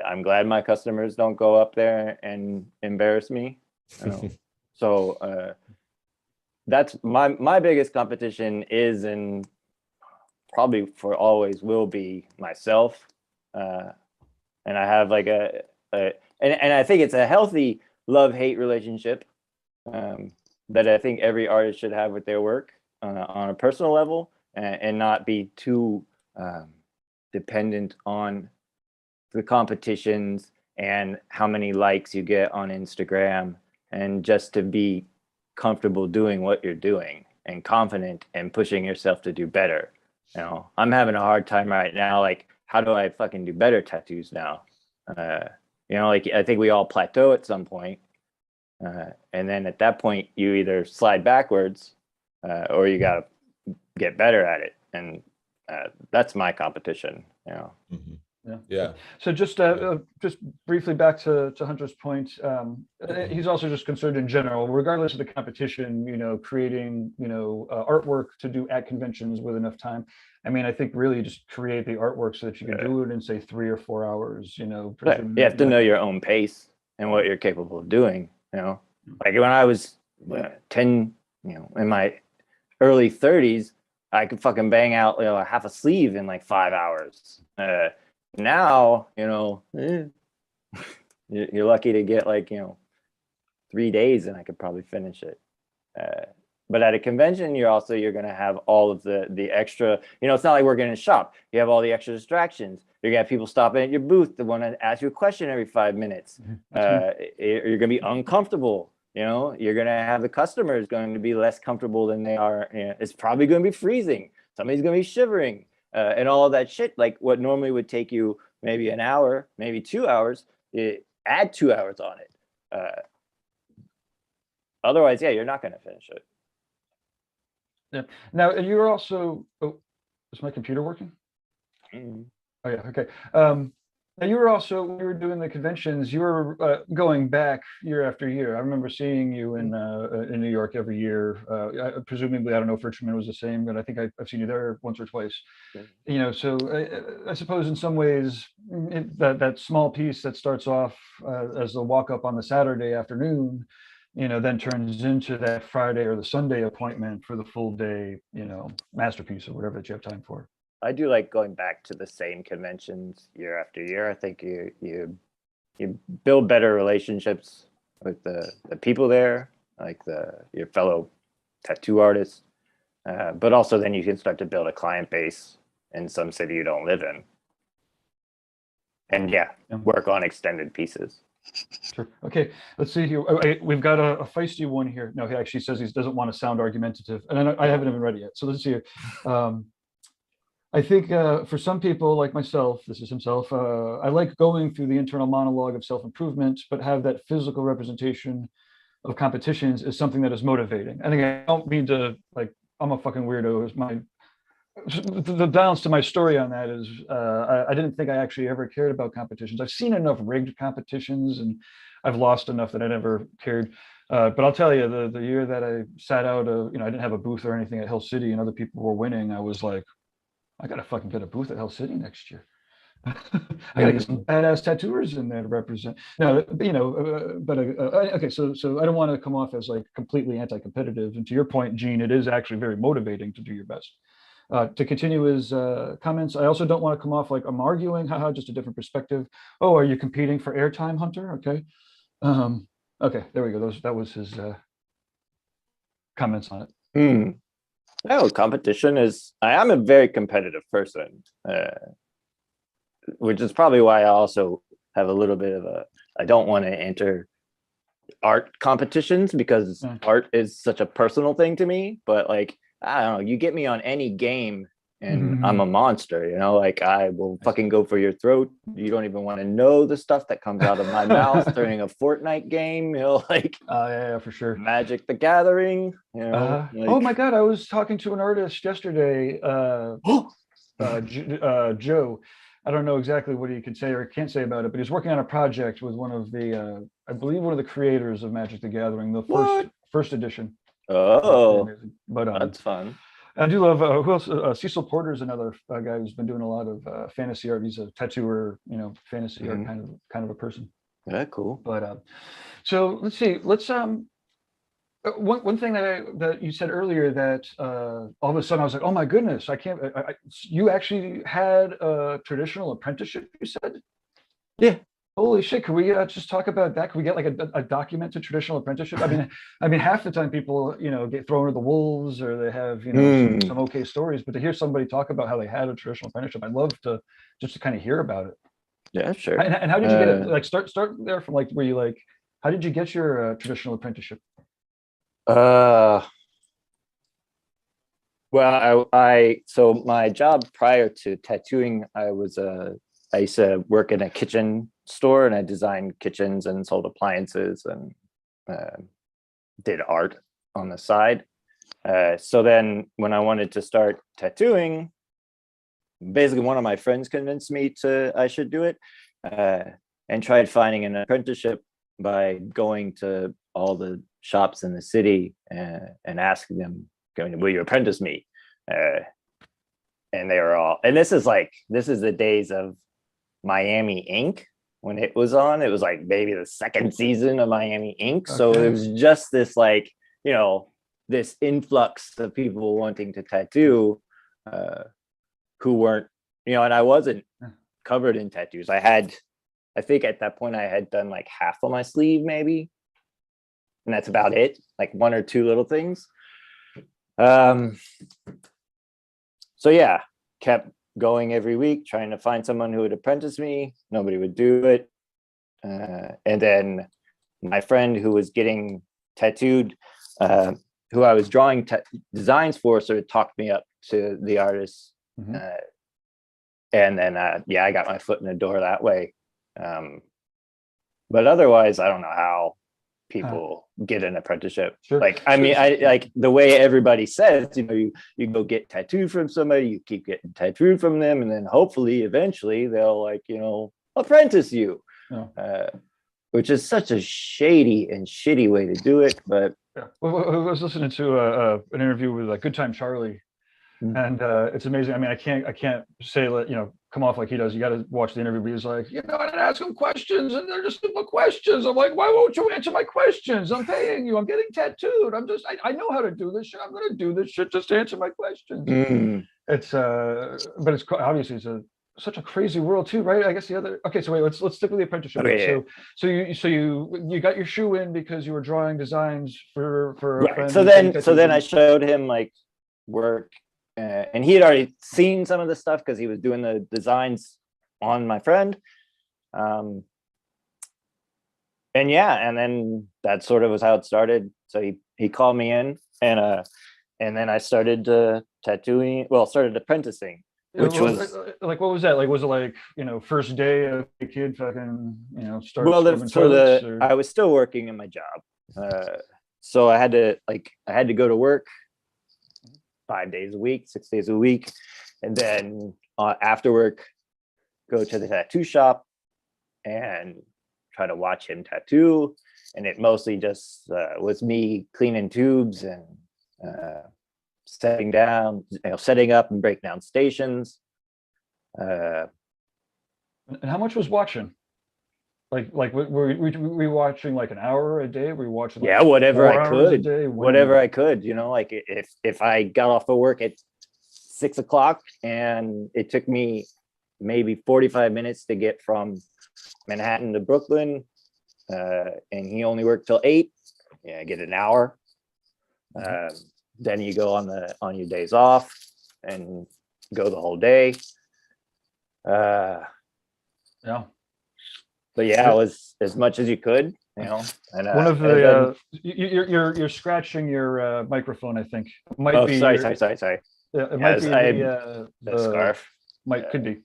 I'm glad my customers don't go up there and embarrass me. You know? So that's my biggest competition is, and probably for always will be, myself. And I have like and I think it's a healthy love-hate relationship that I think every artist should have with their work on a personal level, and not be too dependent on the competitions and how many likes you get on Instagram, and just to be comfortable doing what you're doing. and confident and pushing yourself to do better. You know, I'm having a hard time right now. Like, how do I fucking do better tattoos now? You know, like I think we all plateau at some point. And then at that point, you either slide backwards or you got to get better at it. And that's my competition, you know. Yeah. So just briefly back to Hunter's point, he's also just concerned in general, regardless of the competition, you know, creating, you know, artwork to do at conventions with enough time. I mean, I think really just create the artwork so that you can do it in say 3 or 4 hours, you know. You have to know your own pace and what you're capable of doing, you know. Like when I was 10, you know, in my early 30s, I could fucking bang out, you know, half a sleeve in like 5 hours. Now, you know, you're lucky to get like, you know, 3 days and I could probably finish it. But at a convention, you're going to have all of the extra, you know, it's not like working in a shop. You have all the extra distractions. You're going to have people stopping at your booth that want to ask you a question every 5 minutes. You're going to be uncomfortable. You know, you're going to have the customers going to be less comfortable than they are. You know, it's probably going to be freezing. Somebody's going to be shivering and all of that shit. Like what normally would take you maybe an hour, maybe 2 hours, add 2 hours on it. Otherwise, yeah, you're not going to finish it. Yeah. Now you're also. Oh, is my computer working? Mm-hmm. Oh yeah. Okay. Now you were also, when you were doing the conventions, you were going back year after year. I remember seeing you in New York every year. Presumably, I don't know if Richmond was the same, but I think I've seen you there once or twice. You know, so I suppose in some ways that small piece that starts off as a walk up on the Saturday afternoon, you know, then turns into that Friday or the Sunday appointment for the full day, you know, masterpiece or whatever that you have time for. I do like going back to the same conventions year after year. I think you build better relationships with the people there, like your fellow tattoo artists, but also then you can start to build a client base in some city you don't live in, and work on extended pieces. Sure. Okay, let's see here. We've got a feisty one here. No, he actually says he doesn't want to sound argumentative, and I haven't even read it yet. So let's see here. I think for some people like myself, this is himself, I like going through the internal monologue of self-improvement, but have that physical representation of competitions is something that is motivating. I think I don't mean to, like, I'm a fucking weirdo. The balance to my story on that is I didn't think I actually ever cared about competitions. I've seen enough rigged competitions and I've lost enough that I never cared. But I'll tell you, the year that I sat out, you know, I didn't have a booth or anything at Hill City and other people were winning, I was like, I gotta fucking get a booth at Hell City next year. I gotta get some badass tattooers in there to represent. No, you know, okay. So I don't want to come off as like completely anti-competitive. And to your point, Gene, it is actually very motivating to do your best. To continue his comments, I also don't want to come off like I'm arguing. Haha, just a different perspective. Oh, are you competing for airtime, Hunter? Okay. Okay, there we go. That was his comments on it. No, competition is, I am a very competitive person, which is probably why I also have a little bit of I don't want to enter art competitions because art is such a personal thing to me. But like, I don't know, you get me on any game and I'm a monster, you know, like I will fucking go for your throat. You don't even want to know the stuff that comes out of my mouth during a Fortnite game, you know, like yeah, for sure. Magic the Gathering, you know. Like, oh my God, I was talking to an artist yesterday, Joe. I don't know exactly what he could say or can't say about it, but he's working on a project with one of the, I believe one of the creators of Magic the Gathering, the first edition. Oh, but that's fun. I do love who else? Cecil Porter is another guy who's been doing a lot of fantasy art. He's a tattooer, you know, fantasy art kind of a person. Yeah, cool. But so let's see. Let's one thing that you said earlier that all of a sudden I was like, oh my goodness, I can't. You actually had a traditional apprenticeship, you said? Yeah. Holy shit! Can we just talk about that? Can we get like a documented traditional apprenticeship? I mean, half the time people, you know, get thrown to the wolves or they have, you know, some okay stories. But to hear somebody talk about how they had a traditional apprenticeship, I'd love to just to kind of hear about it. Yeah, sure. And how did you get it? Like start there from like where you like. How did you get your traditional apprenticeship? Well, so my job prior to tattooing, I used to work in a kitchen store, and I designed kitchens and sold appliances and did art on the side. So then when I wanted to start tattooing, basically one of my friends convinced me I should do it, and tried finding an apprenticeship by going to all the shops in the city and asking them, will you apprentice me? And they were all, and this is the days of Miami Ink. When it was on, it was like maybe the second season of Miami Ink. So it was just this this influx of people wanting to tattoo, who weren't, and I wasn't covered in tattoos. I think at that point I had done like half of my sleeve maybe, and that's about it, like one or two little things. So yeah, kept going every week trying to find someone who would apprentice me. Nobody would do it. And then my friend who was getting tattooed, who I was drawing designs for, sort of talked me up to the artist. Mm-hmm. And then I got my foot in the door that way. But otherwise, I don't know how people get an apprenticeship. Sure. I like the way everybody says, you go get tattooed from somebody, you keep getting tattooed from them, and then hopefully eventually they'll apprentice you. Which is such a shady and shitty way to do it. But well, I was listening to an interview with Good Time Charlie. And it's amazing. I mean, I can't say come off like he does. You got to watch the interview. But he's like, I didn't ask him questions, and they're just simple questions. I'm like, why won't you answer my questions? I'm paying you. I'm getting tattooed. I know how to do this shit. I'm going to do this shit. Just answer my questions. It's but it's obviously such a crazy world too, right? I guess the other. Okay, so wait, let's stick with the apprenticeship. Okay, so you got your shoe in because you were drawing designs for a friend. So then I showed him work. And he had already seen some of the stuff because he was doing the designs on my friend. And then that sort of was how it started. So he called me in, and then I started tattooing. Well, started apprenticing, which was what was that? Was it first day of the kid fucking starts? Well, I was still working in my job, so I had to go to work 5 days a week, 6 days a week, and then after work, go to the tattoo shop and try to watch him tattoo. And it mostly just was me cleaning tubes and setting up and breaking down stations. And how much was watching? Were we watching an hour a day? Were we watching whatever I could, whatever I could, if I got off of work at 6 o'clock and it took me maybe 45 minutes to get from Manhattan to Brooklyn, and he only worked till 8, I get an hour. Then you go on your days off and go the whole day. But it was as much as you could, And one of the you're scratching your microphone, I think. It might be sorry. Yeah, it might be the scarf. Could be.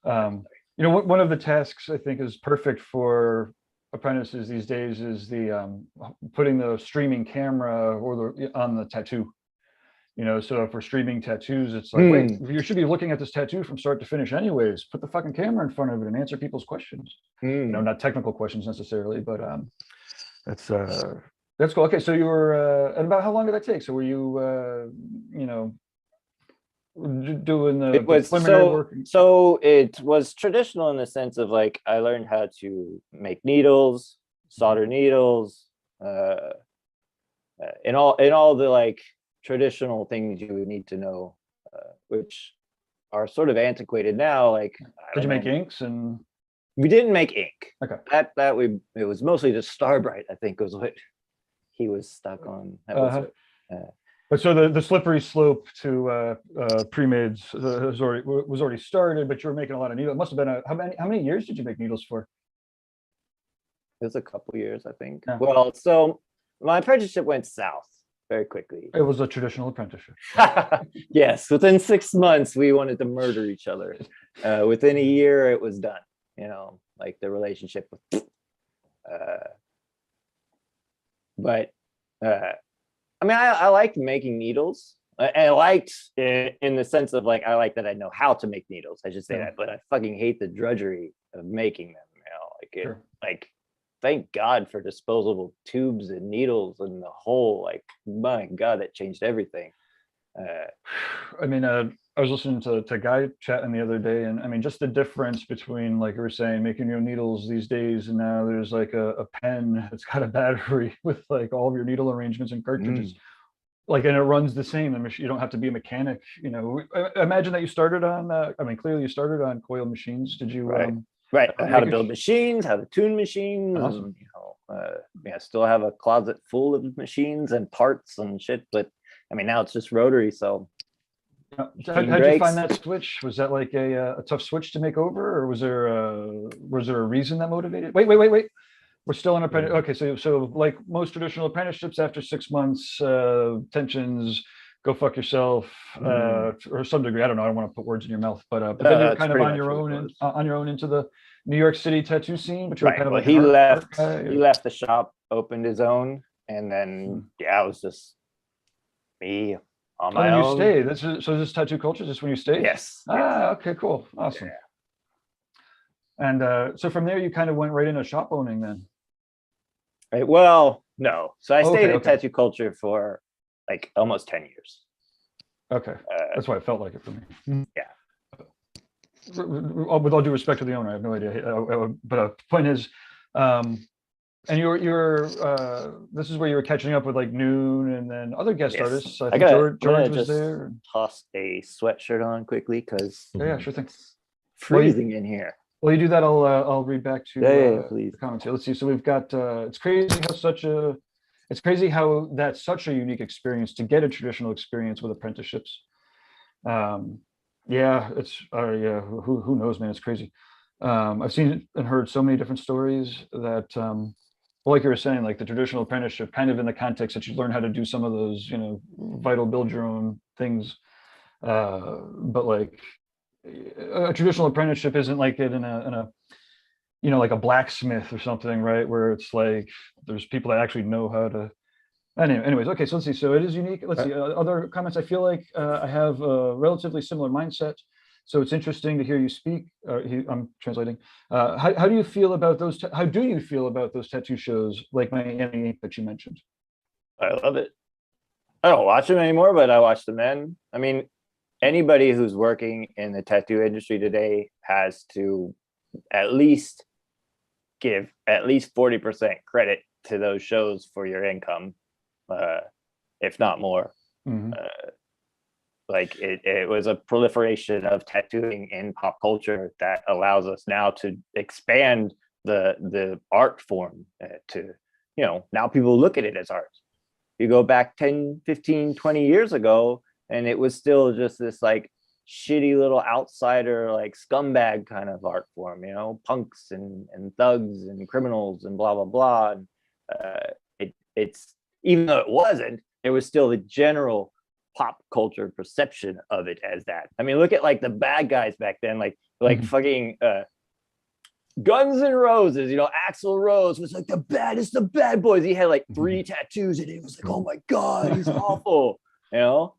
One of the tasks I think is perfect for apprentices these days is the putting the streaming camera on the tattoo. So if we're streaming tattoos, it's like, wait, you should be looking at this tattoo from start to finish anyways. Put the fucking camera in front of it and answer people's questions. Not technical questions necessarily, but that's cool. Okay, so you were, and about how long did that take? So were you, doing the preliminary work? So it was traditional in the sense of I learned how to make needles, solder needles, and all the traditional things you would need to know, which are sort of antiquated now. Did you make inks? And we didn't make ink. Okay. It was mostly just Starbright, I think, was what he was stuck on. But so the slippery slope to pre-mades was already started, but you were making a lot of needles. It must have been how many years did you make needles for? It was a couple years, I think. Yeah. Well, so my apprenticeship went south. very quickly. It was a traditional apprenticeship. Yes, within 6 months, we wanted to murder each other. Within a year, it was done. You know, like the relationship. But I mean, I liked making needles. I liked in the sense of like, I like that I know how to make needles. I should say that, but I fucking hate the drudgery of making them. You know, like like, thank God for disposable tubes and needles and the whole, like, my God, that changed everything. I mean, I was listening to Guy chatting the other day, and I mean, just the difference between, like you were saying, making your needles these days, and now there's like a pen that's got a battery with like all of your needle arrangements and cartridges. Like, and it runs the same. You don't have to be a mechanic. You know, I imagine that you started on. I mean, clearly you started on coil machines. Did you? Right. How to build machines, how to tune machines. Awesome. And, you know, yeah, still have a closet full of machines and parts and shit. But I mean, now it's just rotary. So how'd you find that switch? Was that like a tough switch to make over, or was there a reason that motivated? Wait. We're still in apprentice. Okay, so like most traditional apprenticeships, after 6 months, tensions, go fuck yourself, or some degree. I don't know. I don't want to put words in your mouth, but then you're kind of on your own into the New York City tattoo scene. But you're kind of like he left the shop, opened his own, and then yeah, it was just me on my own. You stayed. So this tattoo culture, just when you stayed? Yes. Okay, cool, awesome. Yeah. And so from there, you kind of went right into shop owning then. Right. Well, no. So I stayed in tattoo culture for like almost 10 years. Okay. That's why it felt like it for me. Yeah. With all due respect to the owner, I have no idea. But point is, and you're this is where you were catching up with like Noon and then other guest artists. I think George was there. Toss a sweatshirt on quickly because yeah, sure thing. Freezing in here. While you do that, I'll read back to please. the comments here. Let's see. So we've got it's crazy how that's such a unique experience to get a traditional experience with apprenticeships. Yeah, it's who knows, man, it's crazy. I've seen and heard so many different stories that like you were saying, like the traditional apprenticeship, kind of in the context that you learn how to do some of those, you know, vital build your own things, but like a traditional apprenticeship isn't like it in a you know, like a blacksmith or something, right, where it's like there's people that actually know how to. Anyways, okay, so let's see. So it is unique. Let's see other comments. I feel like I have a relatively similar mindset, so it's interesting to hear you speak. I'm translating. How do you feel about those? How do you feel about those tattoo shows like Miami that you mentioned? I love it. I don't watch them anymore, but I watch them then. I mean, anybody who's working in the tattoo industry today has to at least give at least 40% credit to those shows for your income, if not more. Like it was a proliferation of tattooing in pop culture that allows us now to expand the art form to, you know, now people look at it as art. You go back 10, 15, 20 years ago, and it was still just this like shitty little outsider, like scumbag kind of art form, you know, punks and thugs and criminals and blah, blah, blah. And it's, even though it wasn't, it was still the general pop culture perception of it as that. I mean, look at like the bad guys back then, like fucking Guns N' Roses, you know, Axl Rose was like the baddest of bad boys. He had like 3 tattoos and it was like, oh my God, he's awful, you know?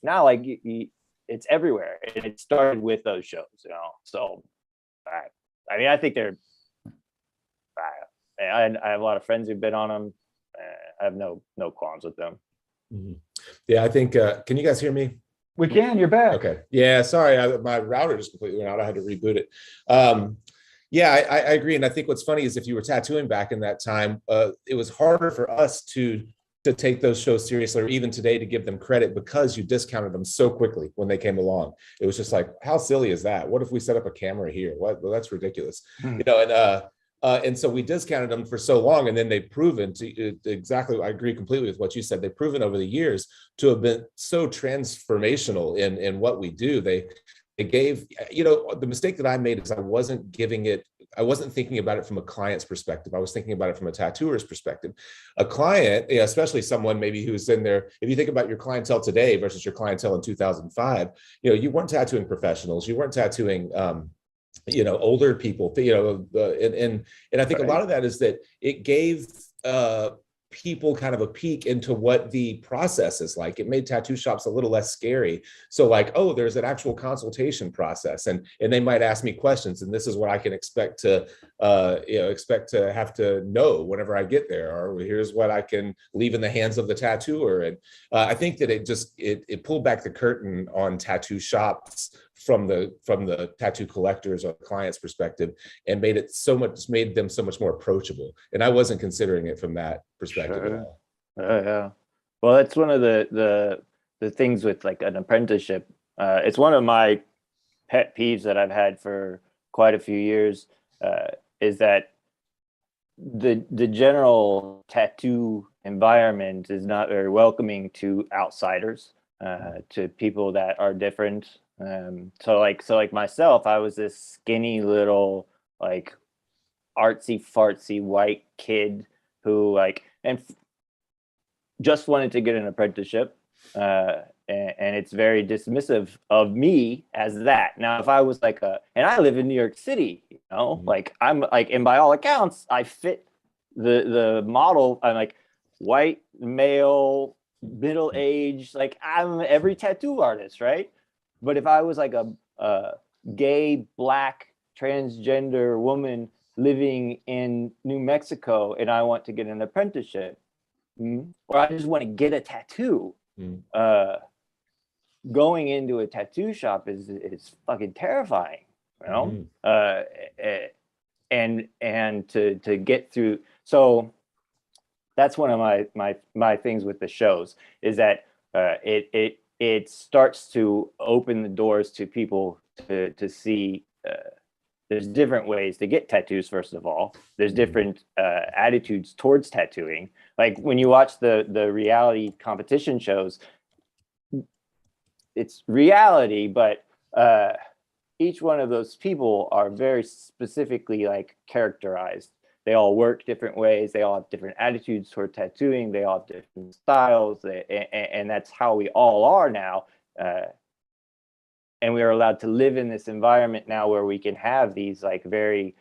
Now, like, it's everywhere. And it started with those shows, you know? So, I mean, I think they're, I have a lot of friends who've been on them. I have no qualms with them. Yeah, I think, can you guys hear me? We can, you're back. Okay. Yeah, sorry, my router just completely went out. I had to reboot it. Yeah, I agree. And I think what's funny is if you were tattooing back in that time, it was harder for us to take those shows seriously, or even today to give them credit, because you discounted them so quickly when they came along. It was just like, how silly is that? What if we set up a camera here? What? Well, that's ridiculous. You know, and so we discounted them for so long, and then they've proven to exactly, I agree completely with what you said. They've proven over the years to have been so transformational in what we do. They gave, you know, the mistake that I made is I wasn't giving it I wasn't thinking about it from a client's perspective. I was thinking about it from a tattooer's perspective. A client, especially someone maybe who's in there, if you think about your clientele today versus your clientele in 2005, you weren't tattooing professionals, you weren't tattooing older people, and I think a lot of that is that it gave people kind of a peek into what the process is like. It made tattoo shops a little less scary. So like, oh, there's an actual consultation process, and they might ask me questions, and this is what I can expect to have to know whenever I get there, or here's what I can leave in the hands of the tattooer. And I think that it pulled back the curtain on tattoo shops from the tattoo collectors or clients perspective, and made them so much more approachable. And I wasn't considering it from that perspective at all. Yeah. Well, that's one of the things with like an apprenticeship. It's one of my pet peeves that I've had for quite a few years, is that the general tattoo environment is not very welcoming to outsiders, to people that are different. So like myself, I was this skinny little like artsy fartsy white kid who just wanted to get an apprenticeship, and it's very dismissive of me as that. Now, if I was like and I live in New York City, like I'm like, and by all accounts, I fit the model. I'm like white male, middle aged, like I'm every tattoo artist, right? But if I was like a gay, black, transgender woman living in New Mexico and I want to get an apprenticeship, or I just want to get a tattoo, going into a tattoo shop is fucking terrifying, and to get through. So that's one of my things with the shows, is that it starts to open the doors to people to see there's different ways to get tattoos. First of all, there's different attitudes towards tattooing. Like when you watch the reality competition shows, it's reality, but each one of those people are very specifically like characterized. They all work different ways. They all have different attitudes toward tattooing. They all have different styles, and that's how we all are now. And we are allowed to live in this environment now where we can have these like very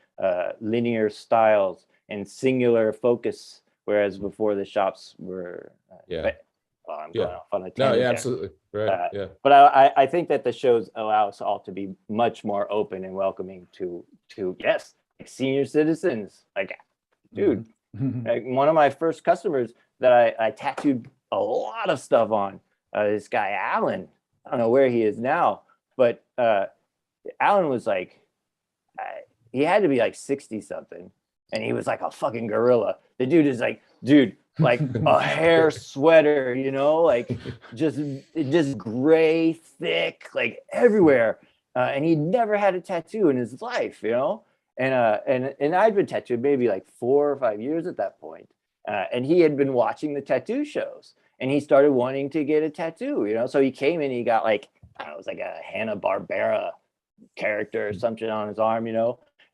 linear styles and singular focus, whereas before the shops were. I'm going off on a tangent. No, absolutely. Right. But I think that the shows allow us all to be much more open and welcoming to yes, like senior citizens. Like, dude, like one of my first customers that I tattooed a lot of stuff on, this guy Alan. I don't know where he is now, but Alan was like, he had to be like 60 something, and he was like a fucking gorilla. The dude is like, like a hair sweater, like just gray, thick, like everywhere. And he'd never had a tattoo in his life, and I'd been tattooed maybe like 4 or 5 years at that point. And he had been watching the tattoo shows, and he started wanting to get a tattoo, so he came in, he got like, I don't know, it was like a Hanna-Barbera character or something on his arm,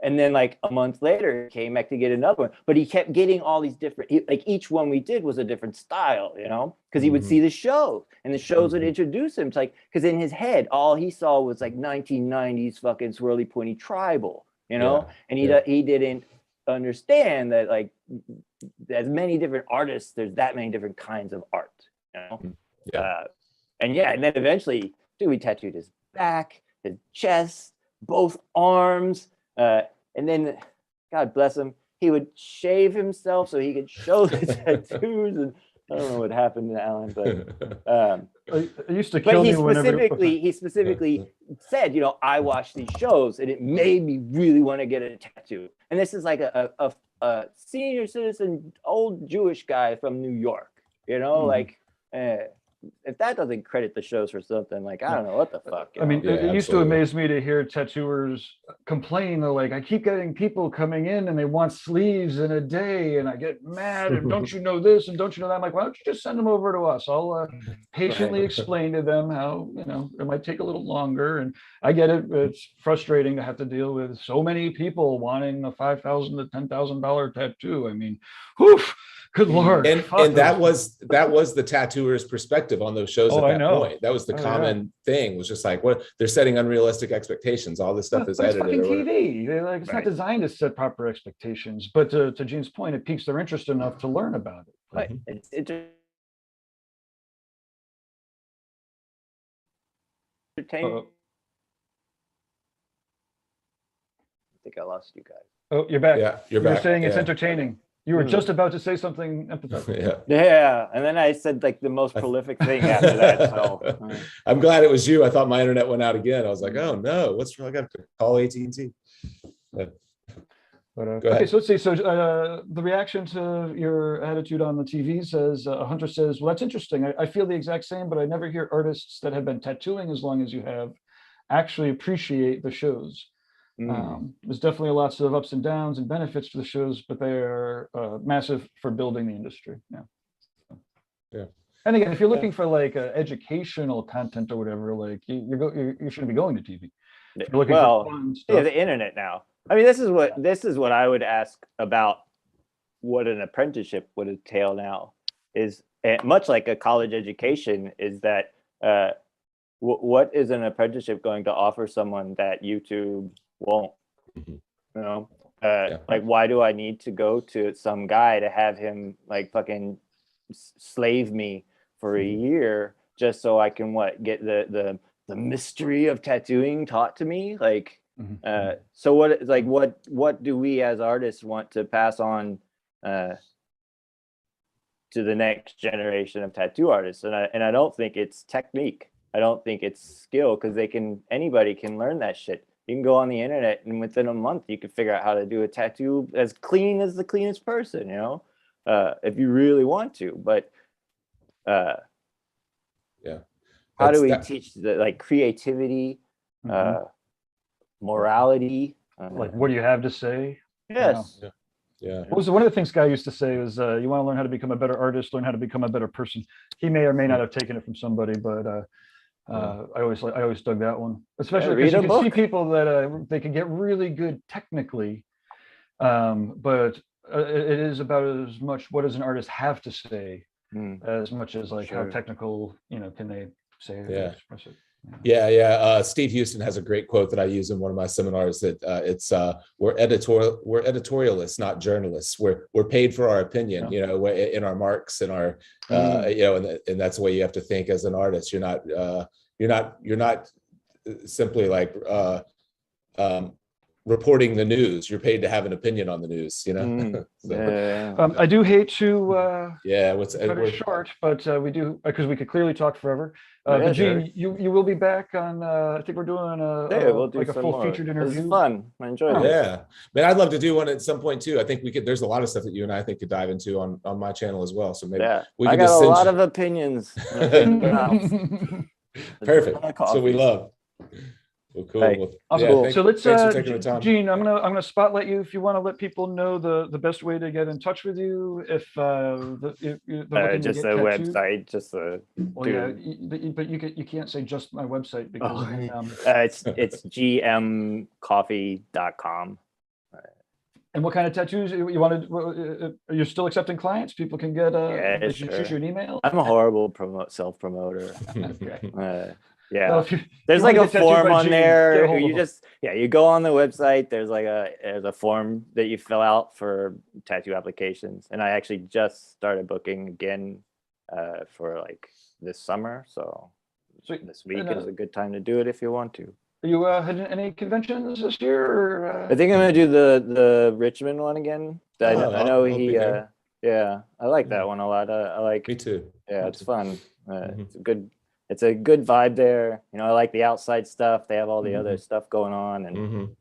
And then like a month later, he came back to get another one. But he kept getting all these different, like each one we did was a different style, because he would see the show, and the shows would introduce him to like, because in his head, all he saw was like 1990s fucking swirly pointy tribal, and he didn't understand that like as many different artists, there's that many different kinds of art, and then eventually, dude, we tattooed his back, his chest, both arms. And then, God bless him, he would shave himself so he could show the tattoos. And I don't know what happened to Alan, but it used to kill me whenever. He specifically said, I watched these shows and it made me really want to get a tattoo. And this is like a senior citizen, old Jewish guy from New York, like. If that doesn't credit the shows for something, like I don't know what the fuck. I mean, it used to amaze me to hear tattooers complain. They're like, I keep getting people coming in and they want sleeves in a day, and I get mad. And don't you know this and don't you know that? I'm like, why don't you just send them over to us? I'll patiently explain to them how, it might take a little longer. And I get it. It's frustrating to have to deal with so many people wanting a $5,000 to $10,000 tattoo. I mean, whew, good Lord. And that was the tattooer's perspective on those shows at that point. That was the common thing, was just like, what, they're setting unrealistic expectations. All this stuff is edited. It's fucking TV. They're like, it's not designed to set proper expectations. But to Gene's point, it piques their interest enough to learn about it. Right. It's entertaining. I think I lost you guys. Oh, you're back. Yeah, you're back. You're saying it's entertaining. You were just about to say something empathetic. Yeah, and then I said like the most prolific thing after that. So I'm glad it was you. I thought my internet went out again. I was like, oh no, what's wrong? I got to call AT&T. Okay, so let's see. So the reaction to your attitude on the TV says, Hunter says, well, that's interesting. I feel the exact same, but I never hear artists that have been tattooing as long as you have actually appreciate the shows. There's definitely lots of ups and downs and benefits to the shows, but they are massive for building the industry. Yeah. And again, if you're looking for like educational content or whatever, like you shouldn't be going to TV. If you're looking for fun stuff, the internet now. I mean, this is what I would ask about what an apprenticeship would entail now. Is much like a college education, is that what is an apprenticeship going to offer someone that YouTube won't? Like, why do I need to go to some guy to have him like fucking slave me for a year just so I can get the mystery of tattooing taught to me? Like, so what do we as artists want to pass on to the next generation of tattoo artists? And I don't think it's technique. I don't think it's skill, because anybody can learn that shit. You can go on the internet and within a month you can figure out how to do a tattoo as clean as the cleanest person, if you really want to. But how do we teach the creativity, morality? Like, what do you have to say? Yes. Yeah. What was one of the things Guy used to say was, you want to learn how to become a better artist, learn how to become a better person. He may or may not have taken it from somebody, but I always dug that one, especially because you can see people that they can get really good technically, but it is about as much what does an artist have to say as much as like how technical can they say it, express it. Yeah. Steve Houston has a great quote that I use in one of my seminars, that it's we're editorialists, not journalists. We're paid for our opinion, in our marks and our and that's the way you have to think as an artist. You're not simply like reporting the news. You're paid to have an opinion on the news, So, I do hate to cut it short, but we do, because we could clearly talk forever. But Gene, you will be back on. I think we're doing we'll do like a full featured interview. It's fun. I enjoyed it. Yeah, man, I'd love to do one at some point too. I think we could. There's a lot of stuff that you and I think could dive into on my channel as well. So maybe we can. I got a lot of opinions. Perfect. That's what we love. Well, cool. Hey, cool. So let's, Gene, I'm gonna spotlight you if you want to let people know the best way to get in touch with you. If just a website, but you can't say just my website because it's gmcoffey.com. And what kind of tattoos you wanted? Are you still accepting clients? People can get shoot you an email. I'm a horrible self promoter. Well, there's like a form on there. You go on the website. There's a form that you fill out for tattoo applications. And I actually just started booking again for like this summer. So this week is a good time to do it if you want to. Are you had any conventions this year? Or, I think I'm gonna do the Richmond one again. I know he. I like that one a lot. I like. Me too. Yeah, it's fun. It's a good vibe there. I like the outside stuff. They have all the other stuff going on, and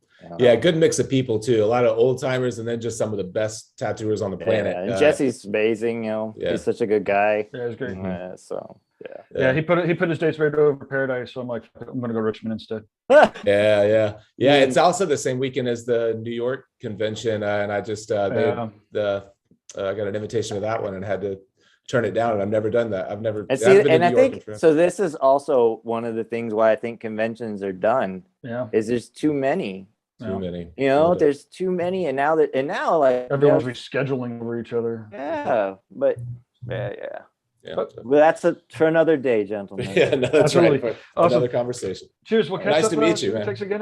good mix of people too. A lot of old timers, and then just some of the best tattooers on the planet. And Jesse's amazing. He's such a good guy. Yeah, he's great. Yeah, he put his dates right over Paradise, so I'm like, I'm gonna go Richmond instead. Yeah. It's also the same weekend as the New York convention, and I just I got an invitation to that one and had to turn it down. And I've never done that. I've never. And see, and I think so. This is also one of the things why I think conventions are done. Yeah, is there's too many. Too many. You know, there's too many, and now like everyone's rescheduling over each other. Yeah, but yeah. But that's for another day, gentlemen. Yeah, no, that's right. Another conversation. Cheers. We'll catch nice up, to meet you, man. Thanks again.